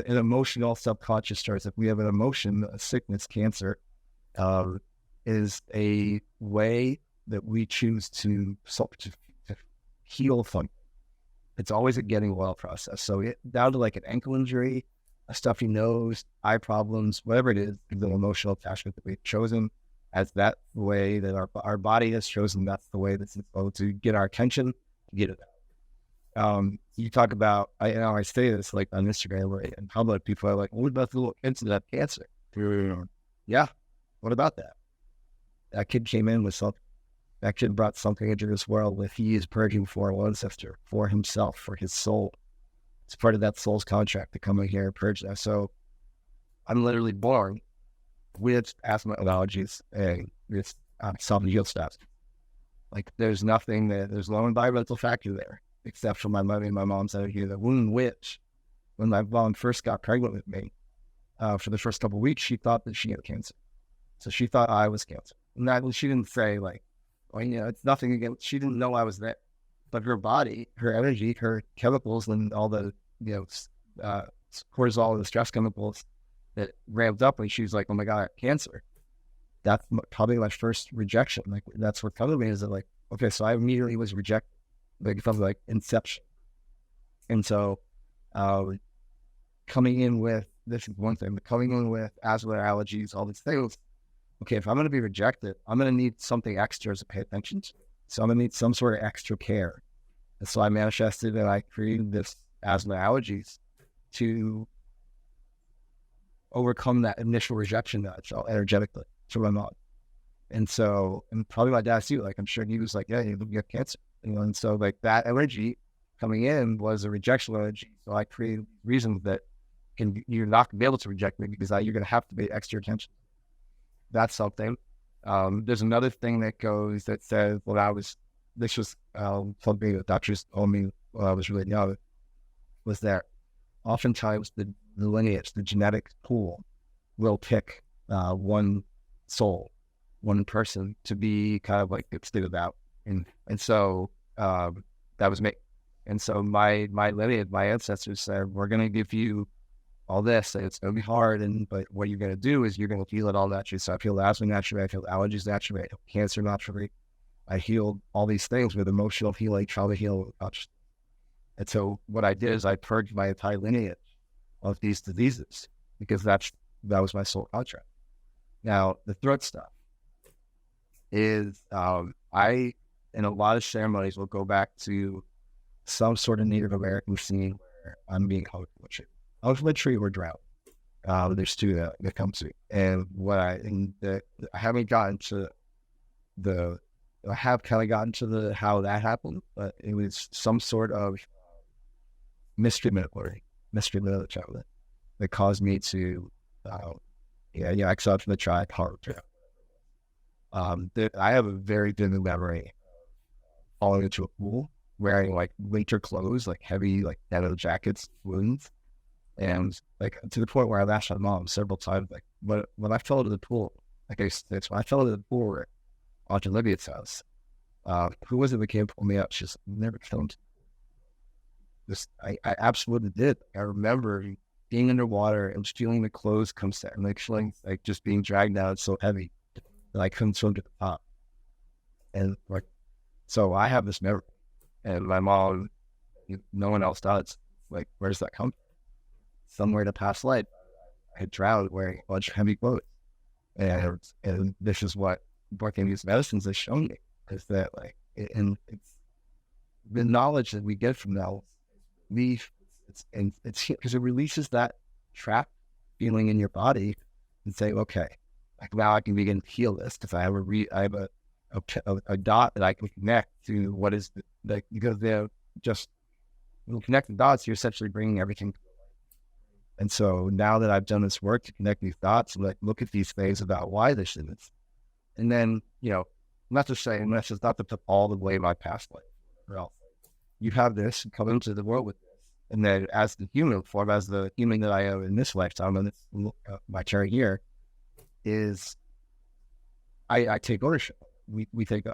emotional subconscious choice. If we have an emotion, a sickness, cancer, is a way that we choose to heal something. It's always a getting well process. So down to like an ankle injury, a stuffy nose, eye problems, whatever it is the emotional attachment that we've chosen as that way that our body has chosen. That's the way that's supposed to get our attention, to get it out. You talk about, I say this like on Instagram, right? And how about people are like, what about the little kids that have cancer? Yeah. What about that? That kid came in with something. That kid brought something into this world that he is purging for one ancestor, for himself, for his soul. It's part of that soul's contract to come in here and purge that. So I'm literally born with asthma allergies and with esophageal stuff. Like, there's nothing there's no environmental factor there, except for my mother and my mom's out here. The wound, which, when my mom first got pregnant with me, for the first couple of weeks, she thought that she had cancer. So she thought I was cancer. And she didn't say like, it's nothing against, she didn't know I was there. But her body, her energy, her chemicals, and all the, cortisol and the stress chemicals that ramped up, and she was like, oh my God, I have cancer. That's probably my first rejection. Like, that's what covered me, is that like, okay, so I immediately was rejected. Like, something like inception. And so coming in with, this is one thing, but coming in with asthma, allergies, all these things, okay, if I'm going to be rejected, I'm going to need something extra to pay attention to. So I'm going to need some sort of extra care. And so I manifested and I created this asthma allergies to overcome that initial rejection that I felt energetically from my mom. And so, and probably my dad too, like, I'm sure he was like, yeah, you have cancer. And so like that energy coming in was a rejection energy. So I created reasons that you're not going to be able to reject me, because you're going to have to pay extra attention. That's something. There's another thing that says, this was something that doctors told me when I was really young, was that oftentimes the lineage, the genetic pool, will pick one soul, one person to be kind of like spitted out. And so that was me. And so my lineage, my ancestors said, we're going to give you all this, and it's going to be hard, but what you're going to do is you're going to heal it all naturally. So I feel asthma naturally, I feel allergies naturally, I feel cancer naturally. I healed all these things with emotional healing, trauma healing, consciousness. And so what I did is I purged my entire lineage of these diseases, because that was my soul contract. Now, the throat stuff is, I, in a lot of ceremonies, will go back to some sort of Native American scene where I'm being hung from a tree. Hung from a tree or drowned. There's two that come to me. And I haven't gotten to I have kind of gotten to how that happened, but it was some sort of mystery childhood that caused me to, exile from the tribe, I have a very vivid memory falling into a pool, wearing like winter clothes, like heavy, like denim jackets, wounds, And like to the point where I've asked my mom several times, like when I fell into the pool, like I used to say, when I fell into the pool at Olivia's house, who was it that came pull me up? She's never filmed this. I absolutely did. I remember being underwater and feeling the clothes come set and like feeling like just being dragged down so heavy that I couldn't swim to the top. And like, so I have this memory, and my mom, no one else does. Like, where does that come from? Somewhere in a past life, I had drowned wearing a bunch of heavy clothes. And this is what working these medicines has shown me, is that like, and it's the knowledge that we get from that relief. It's because it releases that trap feeling in your body and say, okay, like now I can begin to heal this because I have a dot that I can connect to what is because they're just, when you connect the dots, you're essentially bringing everything. And so now that I've done this work to connect these dots and like look at these things about why this is, and then, not to say, and that's just not to put all the way my past life or else. You have this and come into the world with this. And then as the human form, as the human that I am in this lifetime, and this my turn here, is I take ownership.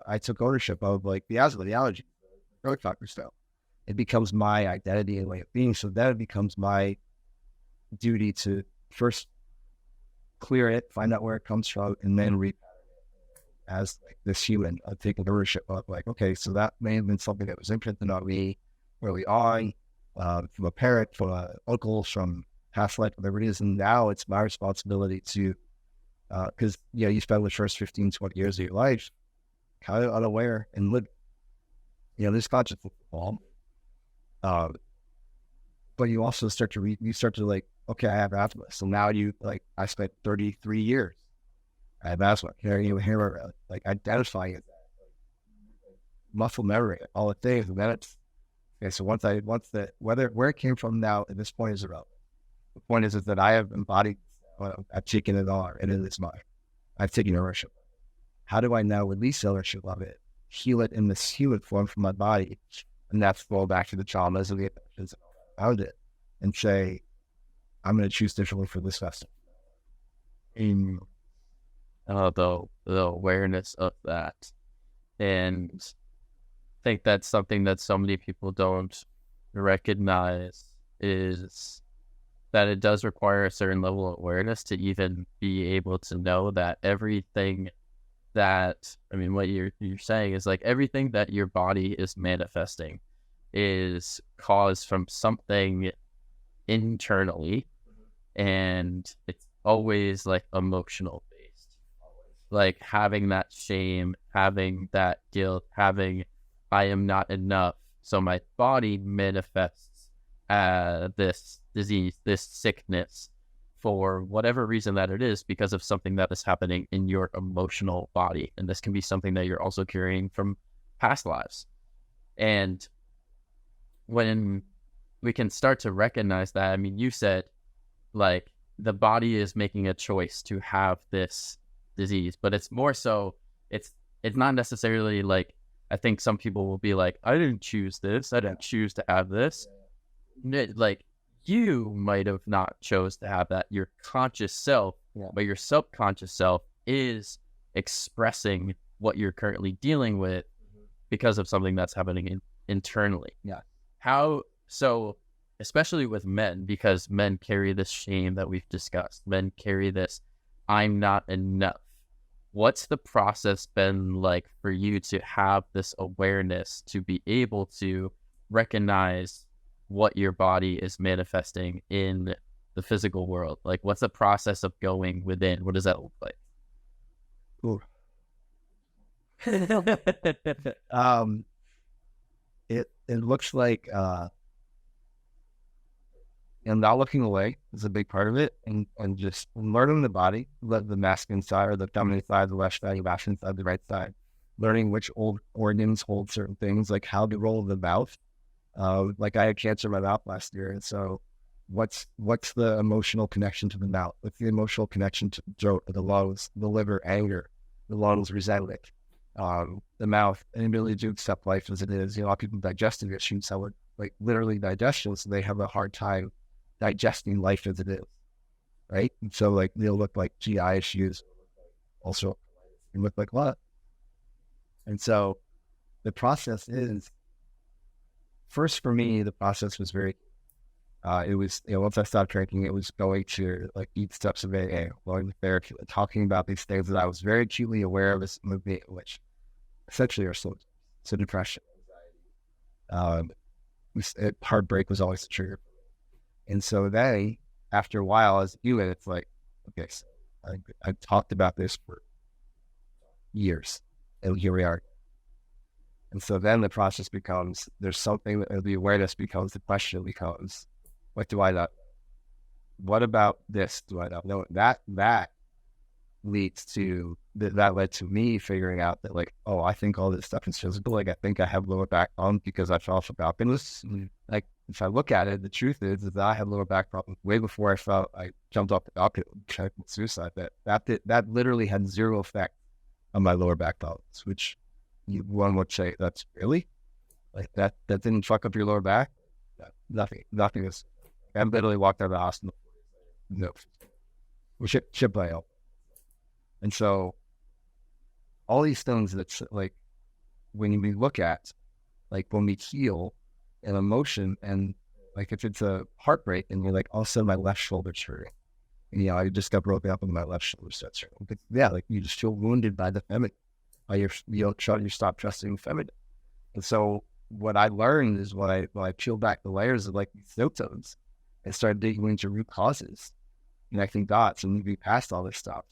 I took ownership of like the asthma, the allergy, the growth factor stuff. It becomes my identity and way of being. So then it becomes my duty to first clear it, find out where it comes from, and then as like this human, taking ownership of like, okay, so that may have been something that was imprinted on me early on, from a parent, from an uncle, from past life, whatever it is. And now it's my responsibility to, because, you spend the first 15, 20 years of your life kind of unaware and live, this conscious form. But you also start to like, okay, I have asthma. So now I spent 33 years. I have asthma, carrying a hair around, like identifying it, muscle memory, all the things. And then it's, okay, so where it came from now at this point is irrelevant. The point is that I have embodied, I've taken it on, and it is mine. I've taken ownership. How do I now release ownership of it, heal it in this human form from my body? And that's go back to the traumas and the emotions around it and say, I'm going to choose differently for this festival. The awareness of that. And I think that's something that so many people don't recognize, is that it does require a certain level of awareness to even be able to know that everything that, what you're saying is like everything that your body is manifesting is caused from something internally, and it's always like emotional based, like having that shame, having that guilt, having I am not enough, so my body manifests this disease, this sickness, for whatever reason that it is, because of something that is happening in your emotional body. And this can be something that you're also carrying from past lives. And when we can start to recognize that, you said like the body is making a choice to have this disease, but it's more so, it's not necessarily like, I think some people will be like, I didn't choose this, I didn't choose to have this. Like, you might have not chose to have that, your conscious self, but your subconscious self is expressing what you're currently dealing with because of something that's happening internally. How so, especially with men, because men carry this shame that we've discussed, men carry this I'm not enough. What's the process been like for you to have this awareness to be able to recognize what your body is manifesting in the physical world? Like, what's the process of going within? What does that look like? Ooh. It looks like not looking away is a big part of it, and just learning the body, the masculine side or the dominant side, the left side, the masculine side, the right side, learning which old organs hold certain things, like how the role of the mouth. Like I had cancer in my mouth last year, and so what's the emotional connection to the mouth? What's the emotional connection to the throat, or the lungs, the liver, anger, the lungs, resentment, the mouth, inability to accept life as it is. A lot of people digestive issues, so like literally digestion, so they have a hard time digesting life as it is, right? And so like they'll look like GI issues, also it look like what? And so the process is, first for me, the process was very, it was, once I stopped drinking, it was going to like eat steps of AA, going to therapy, talking about these things that I was very acutely aware of as movement, which essentially are symptoms. So depression, heartbreak was always the trigger. And so then after a while, as you and it's like, okay, so I talked about this for years, and here we are. And so then the process becomes, there's something, the awareness becomes, the question becomes, what do I not know? What about this do I not know? That leads to, that led to me figuring out that like, oh, I think all this stuff is physical. Like I think I have lower back problems because I fell off a balcony. Like if I look at it, the truth is that I had lower back problems way before I jumped off the balcony and tried suicide. That literally had zero effect on my lower back problems, which one would say that's really like that didn't fuck up your lower back. Nothing is. I literally walked out of the hospital. No, ship by help. And so all these things that's like when we look at, like when we heal an emotion, and like if it's a heartbreak and you're like, all of a sudden my left shoulder's hurting. And, I just got broken up and my left shoulder starts hurting. But yeah, like you just feel wounded by the feminine. You stop trusting the feminine. And so what I learned is when I peeled back the layers of like these symptoms and started digging into root causes, connecting dots and moving past all this stuff,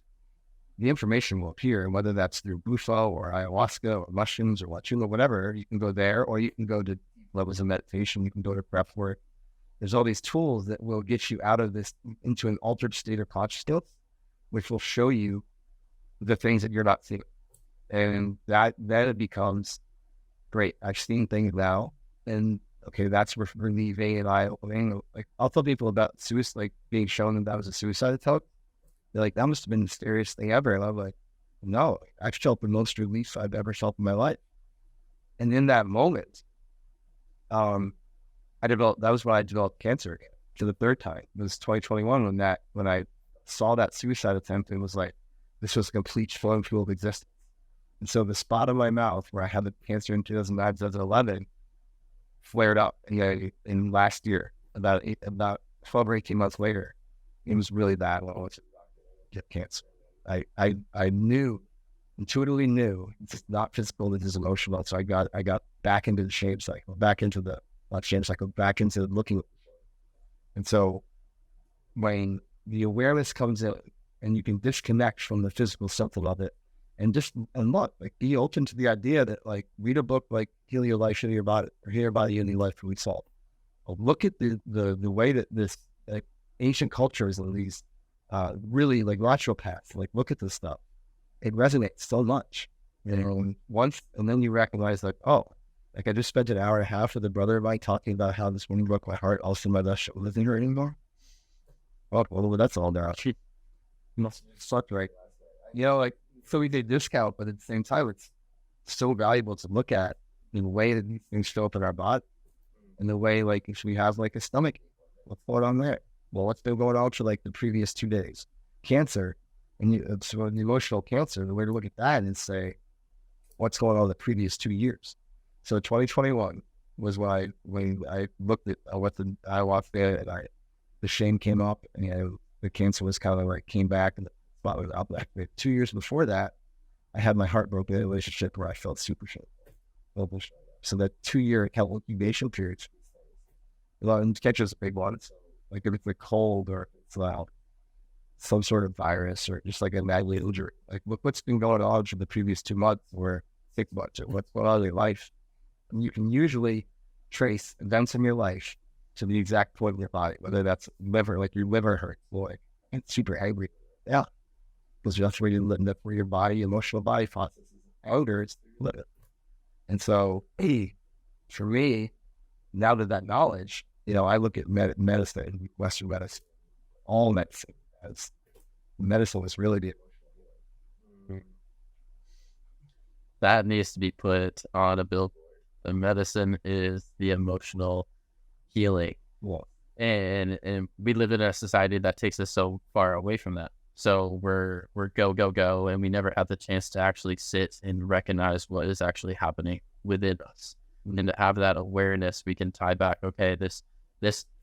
the information will appear. And whether that's through bufo or ayahuasca or mushrooms or wachuma, whatever, you can go there, or you can go to levels of meditation. You can go to breathwork. There's all these tools that will get you out of this into an altered state of consciousness, which will show you the things that you're not seeing. And that it becomes great. I've seen things now, and okay, that's relieving and eye-opening. Like I'll tell people about suicide, like being shown that was a suicide attempt. They're like, that must have been the scariest thing ever. And I'm like, no, I've felt the most relief I've ever felt in my life. And in that moment, that was when I developed cancer again for the third time. It was 2021 when I saw that suicide attempt and was like, this was a complete flowing fuel of existence. And so the spot on my mouth where I had the cancer in 2009, 2011 flared up in last year, about 12 or 18 months later. It was really bad when I went to get cancer. I intuitively knew it's not physical, it is emotional. So I got back into the shame cycle, back into looking. And so when the awareness comes in and you can disconnect from the physical symptom of it, and look, like be open to the idea that like read a book like Heal Your Life, Heal Your Body, or Heal Your Body, Heal Your Life, we solve. Look at the way that this like ancient cultures and these really like natural paths, like look at this stuff. It resonates so much. Once, and then you recognize like, oh, like I just spent an hour and a half with a brother of mine talking about how this woman broke my heart. All of a sudden my left shoulder isn't hurt anymore. Well, that's all there. She must have slept right. Like, so we did discount, but at the same time, it's so valuable to look at the way that these things show up in our body, and the way, like, if we have like a stomach, what's going on there? Well, what's been going on for like the previous 2 days? Cancer, and so an emotional cancer. The way to look at that is say, what's going on the previous 2 years? So 2021 was when I looked at what the ayahuasca, and the shame came up, and the cancer was kind of like came back, and the spot was out back. 2 years before that, I had my heart broken in a relationship where I felt super shame. So that 2-year incubation period, catches a big one. Like if it's a cold or it's some sort of virus or just like a madly injury. Like look what's been going on for the previous 2 months or 6 months or what's going on in your life. And you can usually trace events in your life to the exact point in your body, whether that's liver, like your liver hurts, like it's super angry. Yeah. Because that's where your body, emotional body processes anger, it's liver. And so, for me, now that knowledge, I look at medicine, Western medicine, all medicine, as medicine is really the emotional. That needs to be put on a billboard. The medicine is the emotional healing. Well, and we live in a society that takes us so far away from that. So we're go, go, go, and we never have the chance to actually sit and recognize what is actually happening within us. And to have that awareness, we can tie back, okay, this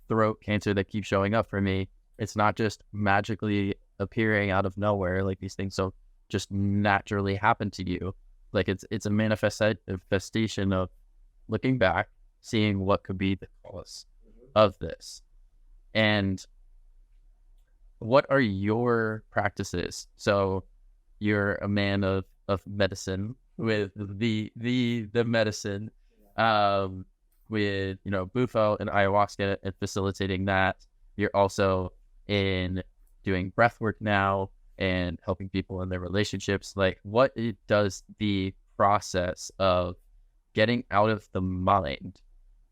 throat cancer that keeps showing up for me, it's not just magically appearing out of nowhere. Like, these things don't just naturally happen to you. Like, it's a manifestation of looking back, seeing what could be the cause of this. And what are your practices? So you're a man of medicine, with the medicine, with, Bufo and ayahuasca and facilitating that. You're also in doing breathwork now and helping people in their relationships. Like, what does the process of getting out of the mind,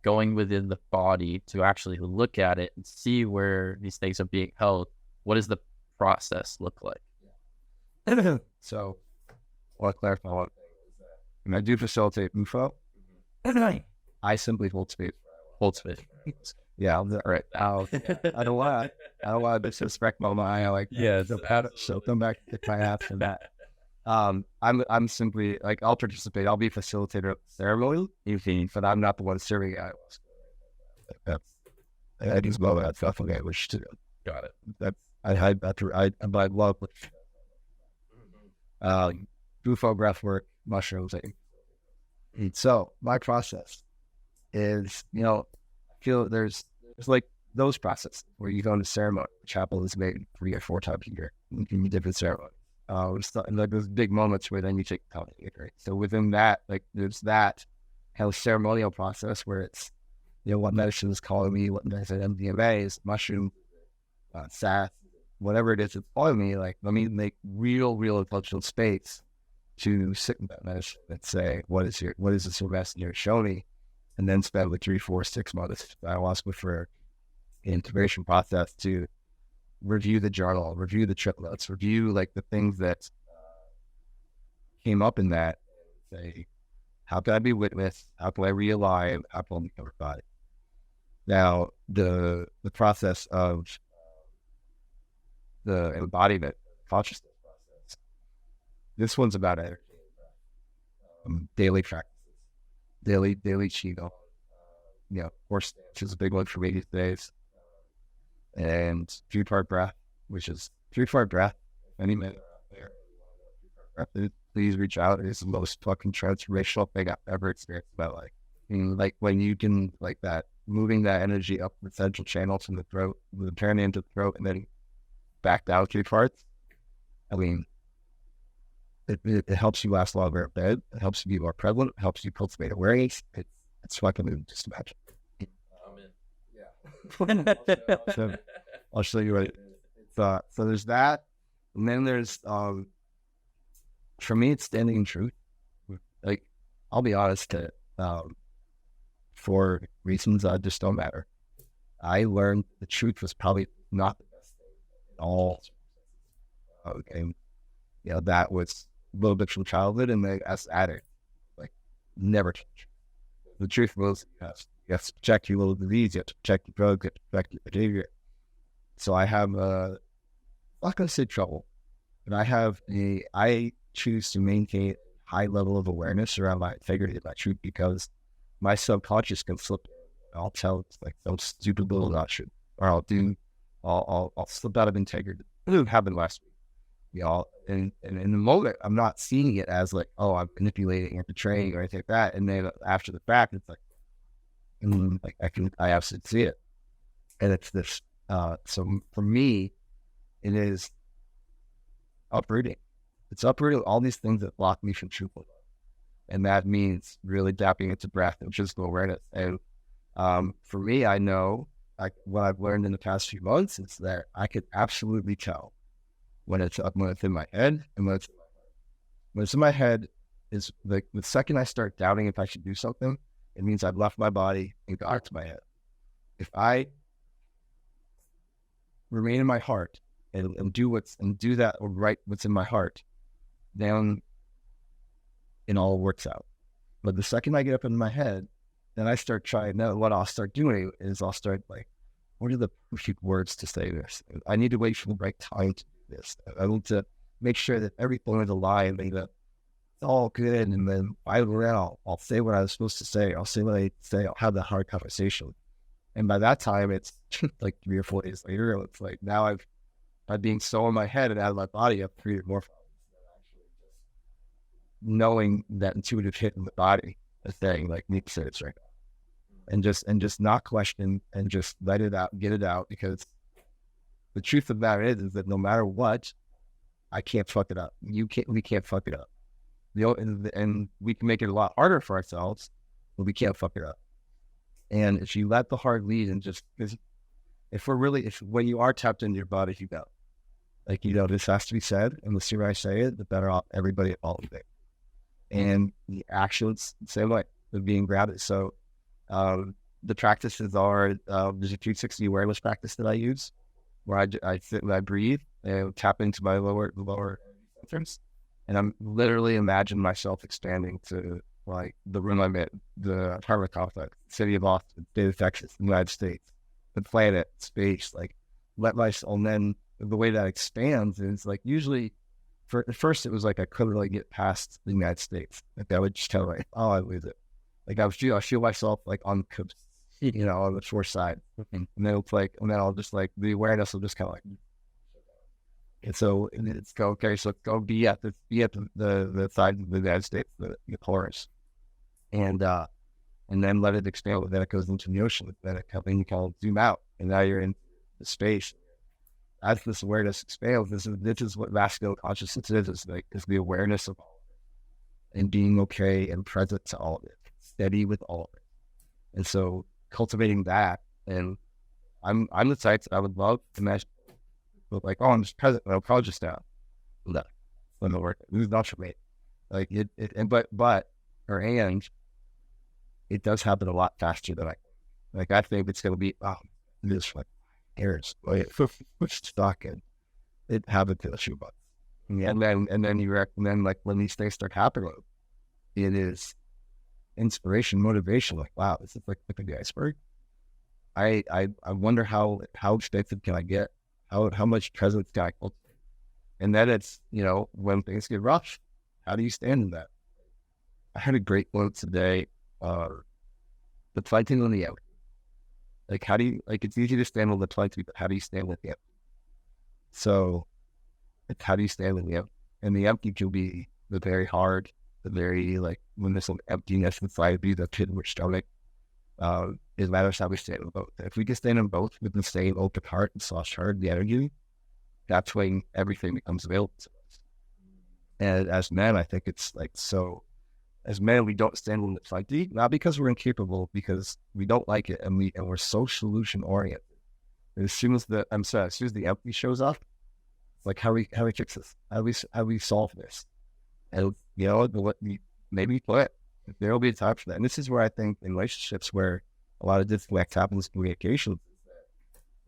going within the body to actually look at it and see where these things are being held, what does the process look like? So, I want to clarify one thing. When I do facilitate Bufo, I simply hold space. Yeah, all right. I don't want to disrespect my mind. So come back if I have to that. I'm simply like, I'll participate. I'll be a facilitator of the ceremony, but I'm not the one serving ayahuasca. I just love that stuff. Okay, which to Got it. that's I love Bufo, breathwork, mushrooms. So my process is, I feel there's like those processes where you go into ceremony. Chapel is made 3 or 4 times a year in different ceremonies. Like those big moments where then you take the time to integrate. So within that, like there's that kind of ceremonial process where it's, what medicine is calling me, what medicine MDMA is, mushroom, sass, whatever it is that's calling me. Like, let me make real intentional space to sit in that medicine and say, what is this messenger show me? And then spend like 3, 4, 6 months ayahuasca for an integration process to review the journal, review the trip notes, review like the things that came up in that, and say, how can I be witness? How can I realign? How can I become a body? Now, the process of the embodiment consciousness process, this one's about energy, daily practices, daily qigong, horse stance is a big one for me these days, and 3-part breath, which is 3-part breath. Any minute out there, please reach out. It's the most fucking transformational thing I've ever experienced in my life. Like when you can, like that, moving that energy up the central channels from the throat, turn into the throat, and then back down 3 parts. I mean, it helps you last longer in bed. It helps you be more prevalent. It helps you cultivate awareness. It's fucking just magic. Yeah. So I'll show you what it is. So there's that, and then there's for me, it's standing in truth. Like, I'll be honest, for reasons that just don't matter, I learned the truth was probably not the best thing at all. And that was a little bit from childhood, and as addict, like, never change. The truth was you have to protect your little disease, you have to protect your drugs, you have to protect your behavior. So I have I'm not going to say trouble, but I choose to maintain a high level of awareness around my integrity and my truth, because my subconscious can slip. I'll tell it's like some stupid little notch, or I'll slip out of integrity. It happened last week, and in the moment I'm not seeing it as like, oh, I'm manipulating or betraying or anything like that. And then after the fact, it's like, I absolutely see it, and it's this. So for me, it is uprooting. It's uprooting all these things that block me from truthful love. And that means really tapping into breath and physical awareness. And for me, I know, like, what I've learned in the past few months is that I could absolutely tell when it's in my head and when it's in my heart. When it's in my head is like the second I start doubting if I should do something, it means I've left my body and got to my head. If I remain in my heart and do that or write what's in my heart, then it all works out. But the second I get up in my head, then I start trying. Now, what I'll start doing is I'll start like what are the perfect words to say this? I need to wait for the right time to do this. I need to make sure that everything is aligned and that it's all good. And then I'll say what I was supposed to say. I'll say what I say. I'll have the hard conversation. And by that time, it's like 3 or 4 days later. It's like now by being so in my head and out of my body, I've created more problems than actually just knowing that intuitive hit in the body, a thing like Nick said, it's right now. And just not question and just let it out, get it out, because the truth of the matter is that no matter what, I can't fuck it up. We can't fuck it up. And we can make it a lot harder for ourselves, but we can't fuck it up. And if you let the heart lead and just, if when you are tapped into your body, you go, like, this has to be said. And the sooner I say it, the better off everybody involved with it. And the actions, same way, of being grounded. So the practices are, there's a 360 awareness practice that I use, where I sit and I breathe and tap into my lower centers. And I'm literally imagining myself expanding to like the room I'm in, the apartment complex, city of Austin, state of Texas, the United States, the planet, space, like let myself, and then the way that expands is like usually at first it was like I couldn't really get past the United States. Like I would just tell like, oh, I lose it. Like I feel myself like on the coast, on the shore side. And then it's like, and then I'll just like, the awareness will just kind of like, and so it's go, okay, so go be at the side of the United States, the chorus. And then let it expand. Then it goes into the ocean. Then you can zoom out, and now you're in the space. As this awareness expands, this is what masculine consciousness is. Is the awareness of all of it, and being okay and present to all of it, steady with all of it. And so cultivating that, and I'm the type that I would love to imagine, but like, oh, I'm just present, but I'm conscious now. No, doesn't work. This is not for me. Like it does happen a lot faster than I think it's going to be, it is like years, like stuck in it happens in a few months. And then like when these things start happening, it is inspiration, motivation, like, wow, this is like the iceberg. I wonder how expensive can I get? How much presence can I cultivate? And then it's, when things get rough, how do you stand in that? I had a great quote today, the fighting on the empty. Like, how do you, like, it's easy to stand on the plenty, but how do you stand with the empty? So, it's how do you stand with the empty? And the empty can be the very hard, the very, like, when there's some emptiness inside of you, the pit in your stomach. It matters how we stand in both. If we can stand in both with the same open heart and soft heart, the energy, that's when everything becomes available to us. And as men, I think it's like, so as men, we don't stand in the fight, not because we're incapable, because we don't like it, and we're so solution oriented. And as soon as the empty shows up, it's like, how we fix this? How we solve this? And maybe quit. There will be a time for that. And this is where I think in relationships where a lot of disconnect happens in communication,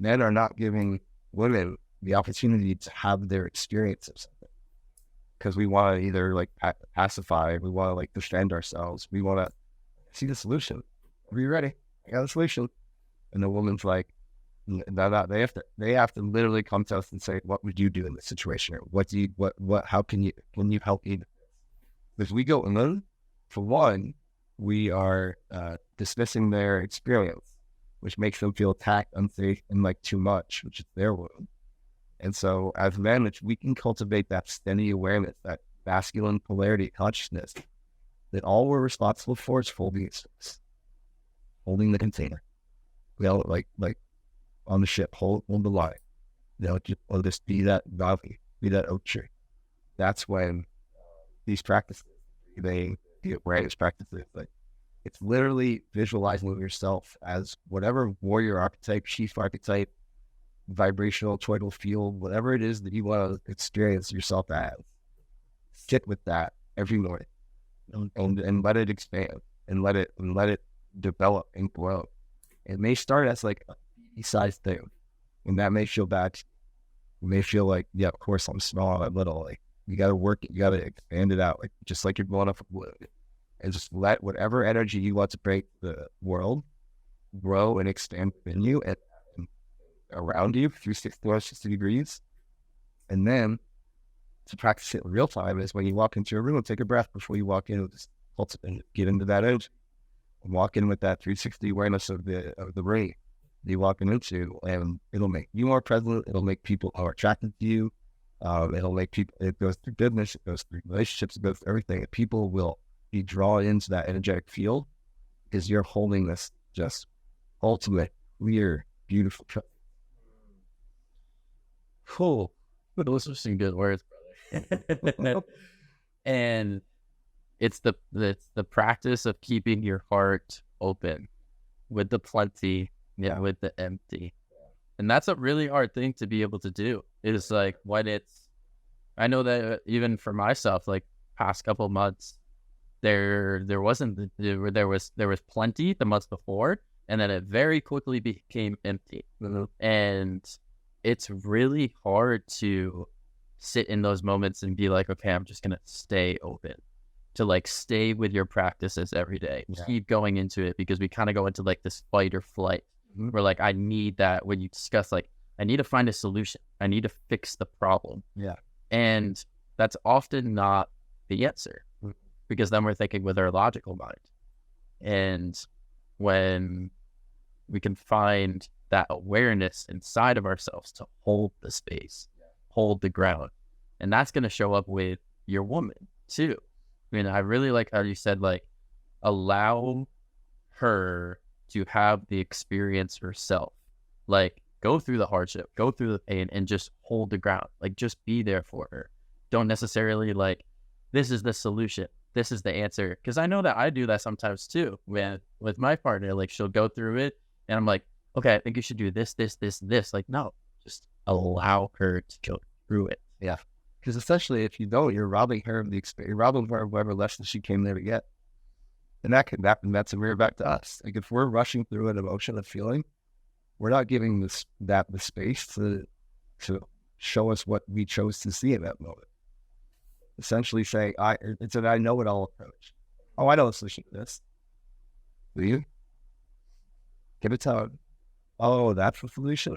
men are not giving women the opportunity to have their experience of something. Because we want to either like pacify, we want to like defend ourselves, we want to see the solution. Are you ready? I got a solution. And the woman's like, no, they have to literally come to us and say, what would you do in this situation? How can you help me? Because we go alone. For one, we are dismissing their experience, which makes them feel attacked, unsafe, and like too much, which is their wound. And so as men, if we can cultivate that steady awareness, that masculine polarity consciousness, that all we're responsible for is holding the container. Like on the ship, hold the line. Just be that Gavi, be that oak tree. That's when these practices, the awareness practices, like it's literally visualizing yourself as whatever warrior archetype, chief archetype, vibrational toroidal field, whatever it is that you want to experience yourself as. Sit with that every morning, and let it expand, and let it develop and grow. It may start as like a sized thing, and that may feel bad. You may feel like, yeah, of course I'm small, I'm little. Like you got to work it, you got to expand it out, like just like you're blowing up a balloon, and just let whatever energy you want to break the world grow and expand within you, and around you, 360 degrees. And then to practice it in real time is when you walk into a room, take a breath before you walk in, just get into that edge and walk in with that 360 awareness of the ring you walking into, and it'll make you more present. It'll make people more attracted to you. It'll make people, it goes through business, it goes through relationships, it goes through everything. And people will be drawn into that energetic field because you're holding this just ultimate, clear, beautiful truth. Cool. Those are some good words, brother. And it's the practice of keeping your heart open with the plenty, with the empty. And that's a really hard thing to be able to do. It's like when I know that even for myself, like past couple months, there was plenty the months before, and then it very quickly became empty. Mm-hmm. And it's really hard to sit in those moments and be like, okay, I'm just gonna stay open, to like stay with your practices every day, keep going into it, because we kind of go into like this fight or flight. Mm-hmm. Where like I need that, when you discuss like I need to find a solution, I need to fix the problem. Yeah. And that's often not the answer, because then we're thinking with our logical mind. And when we can find that awareness inside of ourselves to hold the space, hold the ground, and that's going to show up with your woman too. I mean, I really like how you said, like, allow her to have the experience herself, like go through the hardship, go through the pain, and just hold the ground. Like, just be there for her. Don't necessarily like, this is the solution, this is the answer. Because I know that I do that sometimes too with my partner. Like, she'll go through it and I'm like, okay, I think you should do this. Like, no, just allow her to go through it. Yeah. Because essentially, if you don't, you're robbing her of the experience, you're robbing her of whatever lesson she came there to get. And that can happen. That's a mirror back to us. Like, if we're rushing through an emotion, a feeling, we're not giving the space to show us what we chose to see in that moment. Essentially saying, it's an I know it all approach. Oh, I know the solution to this. Do you? Give it time. Oh, that's the solution.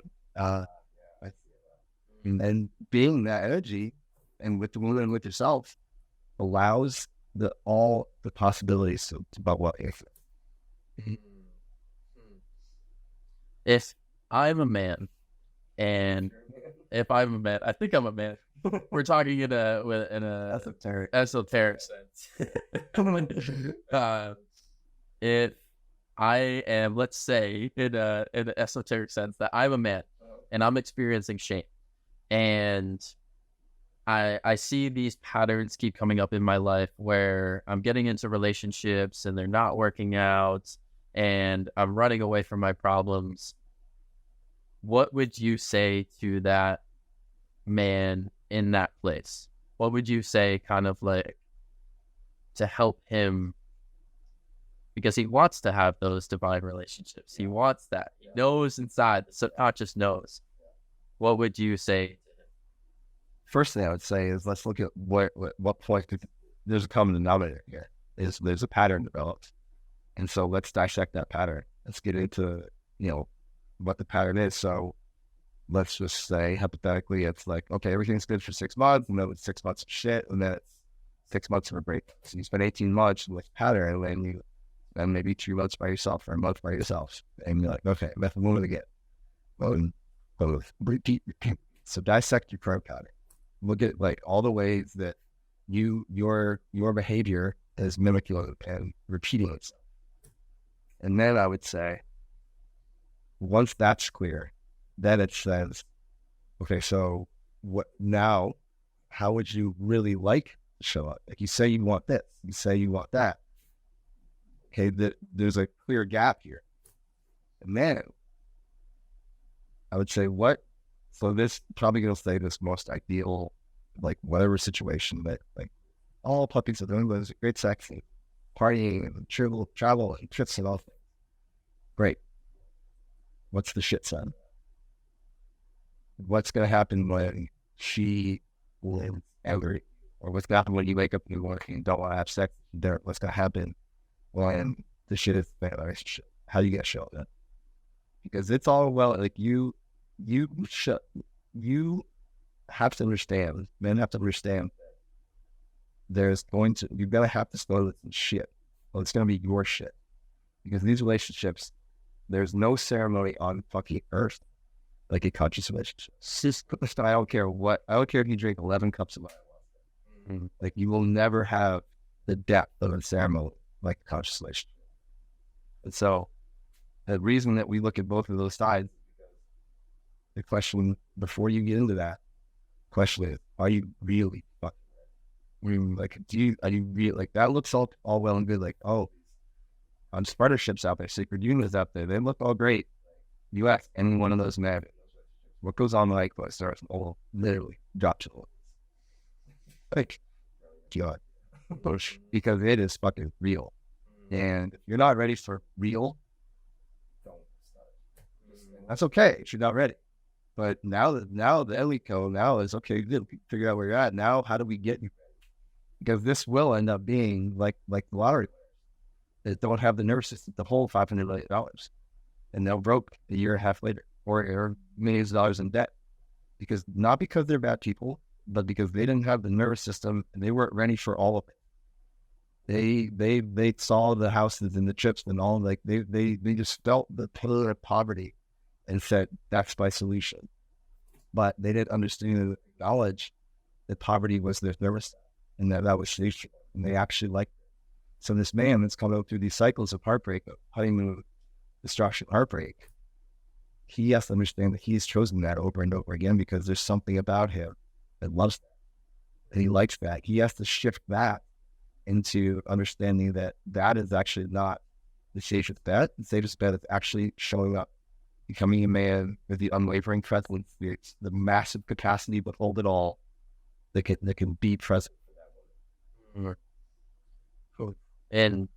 And being that energy, and with the woman and with yourself, allows all the possibilities about what if. If I'm a man, and if I'm a man, I think I'm a man. We're talking in a esoteric sense. If I am, let's say, in an esoteric sense, that I'm a man and I'm experiencing shame, and I see these patterns keep coming up in my life where I'm getting into relationships and they're not working out, and I'm running away from my problems. What would you say to that man in that place? What would you say, kind of like, to help him? Because he wants to have those divine relationships. He wants that. He knows inside, the subconscious knows. What would you say? First thing I would say is, let's look at what point there's a common denominator here. There's a pattern developed. And so let's dissect that pattern. Let's get into, what the pattern is. So let's just say, hypothetically, it's like, okay, everything's good for 6 months, and then it's 6 months of shit, and then it's 6 months of a break. So you spend 18 months with pattern, and then maybe 2 months by yourself, or a month by yourself. And you're like, okay, I'm at the moment again. Well, repeat. So dissect your current pattern. Look at like all the ways that your behavior is mimicking and repeating itself. And then I would say, once that's clear, then it says, okay, so what now? How would you really like to show up? Like, you say you want this, you say you want that. Okay, there's a clear gap here. And then I would say, so this probably going to say this most ideal, like, whatever situation that, like, all puppies are doing, there's great sex and partying and travel and trips and all things. Great. What's the shit side? What's going to happen when she is angry? Or what's going to happen when you wake up in the morning and don't want to have sex? What's going to happen when the shit is bad relationship? How do you get shown that? Because it's all well, like, you you have to understand, men have to understand you're going to have to start with some shit. Well, it's going to be your shit. Because these relationships, there's no ceremony on fucking earth like a conscious relationship. I don't care if you drink 11 cups of ayahuasca. Mm-hmm. Like, you will never have the depth of a ceremony like a conscious relationship. And so, the reason that we look at both of those sides, the question before you get into that question is, are you really fucking ready? I mean, like, are you really, like, that looks all well and good, like, oh, on partnerships out there, sacred unions out there, they look all great. You ask any one of those men, what goes on like what starts literally drop to the list. Like, God, because it is fucking real. And if you're not ready for real, don't start. That's okay if you're not ready. But now the elite code now is okay. Good, figure out where you're at. Now, how do we get you ready? Because this will end up being like the lottery that don't have the nervous system to hold $500 million, and they're broke a year and a half later, or millions of dollars in debt, not because they're bad people, but because they didn't have the nervous system and they weren't ready for all of it. They saw the houses and the chips and all, like they just felt the pain of poverty and said that's my solution, but they didn't understand and acknowledge that poverty was their nervous system and that was solution, and they actually liked it. So this man that's coming out through these cycles of heartbreak, of honeymoon, destruction, heartbreak, he has to understand that he's chosen that over and over again because there's something about him that loves that, and he likes that. He has to shift that into understanding that is actually not the safest bet. The safest bet is actually showing up, becoming a man with the unwavering presence, the massive capacity to hold it all, that can be present for that woman. And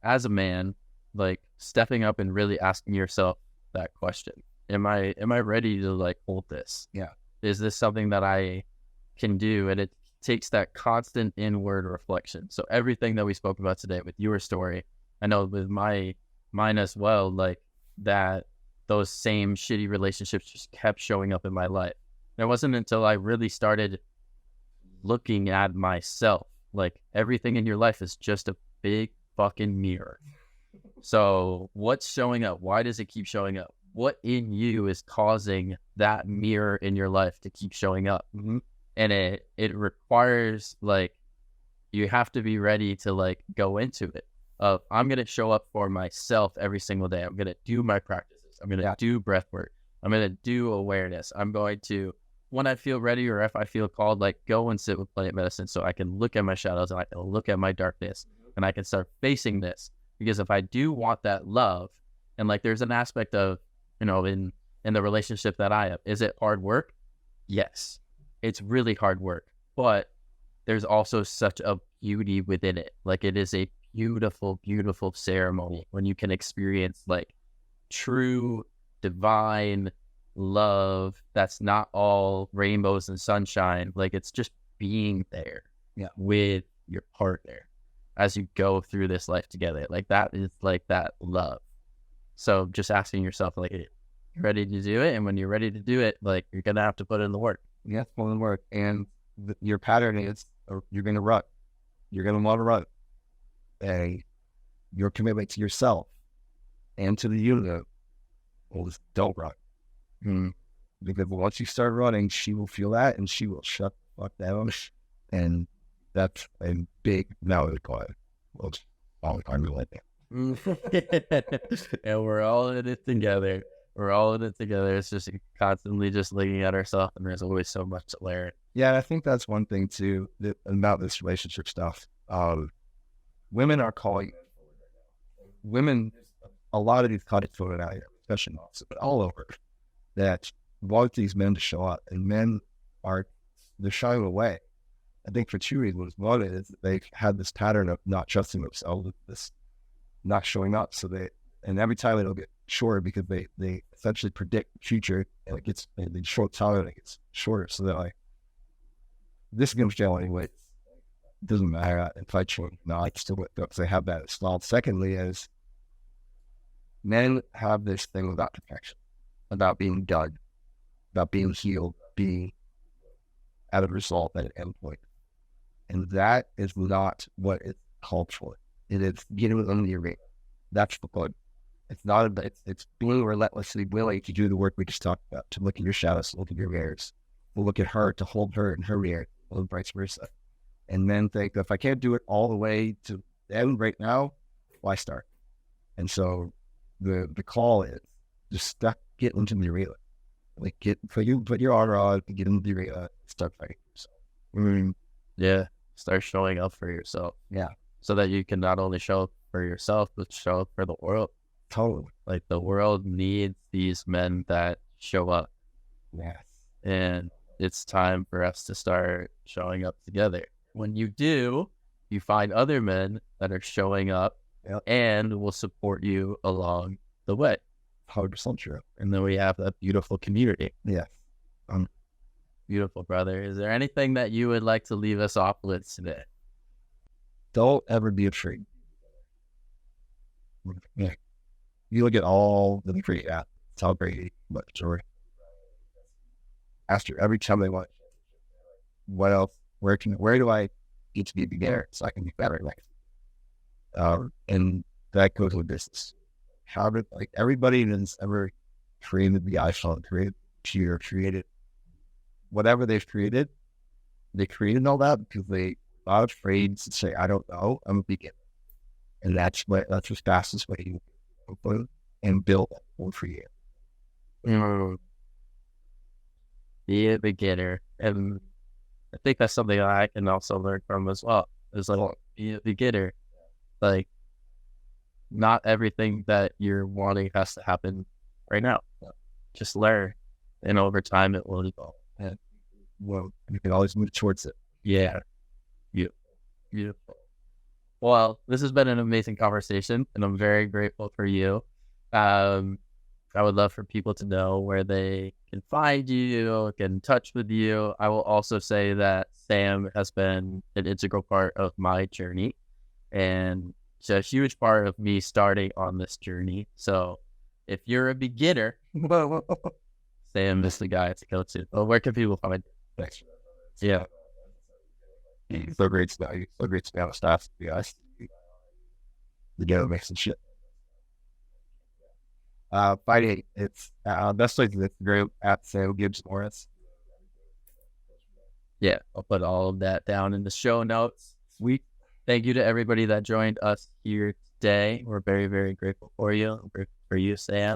as a man, like, stepping up and really asking yourself that question, am I ready to, like, hold this? Yeah. Is this something that I can do? And it takes that constant inward reflection. So everything that we spoke about today with your story, I know with mine as well, like, that those same shitty relationships just kept showing up in my life. And it wasn't until I really started looking at myself. Like, everything in your life is just a big fucking mirror. So what's showing up? Why does it keep showing up? What in you is causing that mirror in your life to keep showing up? Mm-hmm. And it requires, like, you have to be ready to, like, go into it. I'm going to show up for myself every single day. I'm going to do my practices. I'm going to do breath work. I'm going to do awareness. I'm going to, when I feel ready or if I feel called, like, go and sit with plant medicine so I can look at my shadows and I can look at my darkness and I can start facing this. Because if I do want that love, and, like, there's an aspect of, you know, in the relationship that I have, is it hard work? Yes, it's really hard work, but there's also such a beauty within it. Like, it is a beautiful, beautiful ceremony when you can experience, like, true divine love that's not all rainbows and sunshine. Like, it's just being there with your partner as you go through this life together. Like, that is, like, that love. So just asking yourself, like, you're ready to do it, and when you're ready to do it, like, you're gonna have to put in the work. Yeah, put in the work. And your pattern is, or you're gonna run. You're gonna want to run. And your commitment to yourself and to the unit is don't run. Because once you start running, she will feel that and she will shut the fuck down. And that's a big mountain climb. Well, it's all the time like that. And we're all in it together. We're all in it together. It's just constantly just looking at ourselves, and there's always so much to learn. Yeah, and I think that's one thing too about this relationship stuff. Women are calling women. A lot of these cottage photos out here, especially also, but all over, that want these men to show up, and men they're shying away. I think for two reasons. One is they've had this pattern of not trusting themselves, this not showing up. So and every time it'll get shorter because they essentially predict the future, and it gets in short time and it gets shorter. So they're like, this is going to fail anyway. It doesn't matter if I change. No, I still went because they have that installed. Secondly, is men have this thing about protection. about being done, about being healed, being at a result at an endpoint. And that is not what it's called for. It is getting within the arena. That's the point. It's not about, it's being relentlessly willing to do the work we just talked about, to look at your shadows, to look at your mirrors, to look at her, to hold her in her mirror, or vice versa. And then think, if I can't do it all the way to the end right now, why start? And so the call is just get into the arena. Like put your armor on, get into the arena, start fighting yourself. Yeah. Start showing up for yourself. Yeah. So that you can not only show up for yourself, but show up for the world. Totally. Like the world needs these men that show up. Yes. And it's time for us to start showing up together. When you do, you find other men that are showing up and will support you along the way. 100% true. And then we have that beautiful community. Yes. Beautiful, brother. Is there anything that you would like to leave us off with today? Don't ever be afraid. Yeah. You look at all the great athletes, how great, but story. After every time they want, what else? Where do I need to be a beginner so I can be better next? And that goes with business. How did everybody that's ever created the iPhone, created the computer, created whatever they've created, they created all that because they are not afraid to say, I don't know, I'm a beginner. And that's the fastest way you open and build that one for you. Be a beginner. And I think that's something I can also learn from as well. It's like, be a beginner. Like, not everything that you're wanting has to happen right now. Just learn. And over time, it will evolve. And well, you can always move towards it. Yeah. Beautiful. Well, this has been an amazing conversation, and I'm very grateful for you. I would love for people to know where they can find you, get in touch with you. I will also say that Sam has been an integral part of my journey, and it's a huge part of me starting on this journey. So if you're a beginner, Sam is the guy to go to. Well, where can people find you? Thanks. Yeah. So great stuff. So great to be on staff. Guys, the go make some shit. Fighting. It's best place is great at Gibbs Morris. Yeah, I'll put all of that down in the show notes. Sweet. Thank you to everybody that joined us here today. We're very, very grateful for you. We're grateful for you, Sam.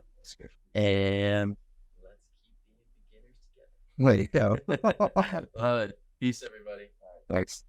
And let's keep being beginners together. Wait, Love it. Peace, everybody. Thanks.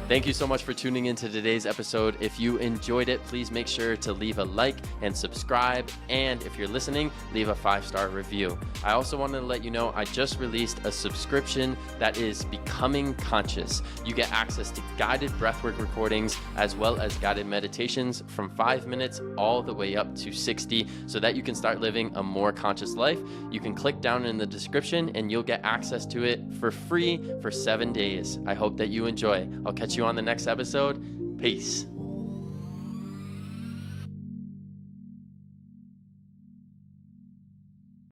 Thank you so much for tuning into today's episode. If you enjoyed it, please make sure to leave a like and subscribe. And if you're listening, leave a 5-star review. I also wanted to let you know I just released a subscription that is Becoming Conscious. You get access to guided breathwork recordings as well as guided meditations from 5 minutes all the way up to 60 so that you can start living a more conscious life. You can click down in the description and you'll get access to it for free for 7 days. I hope that you enjoy. I'll catch you on the next episode. Peace.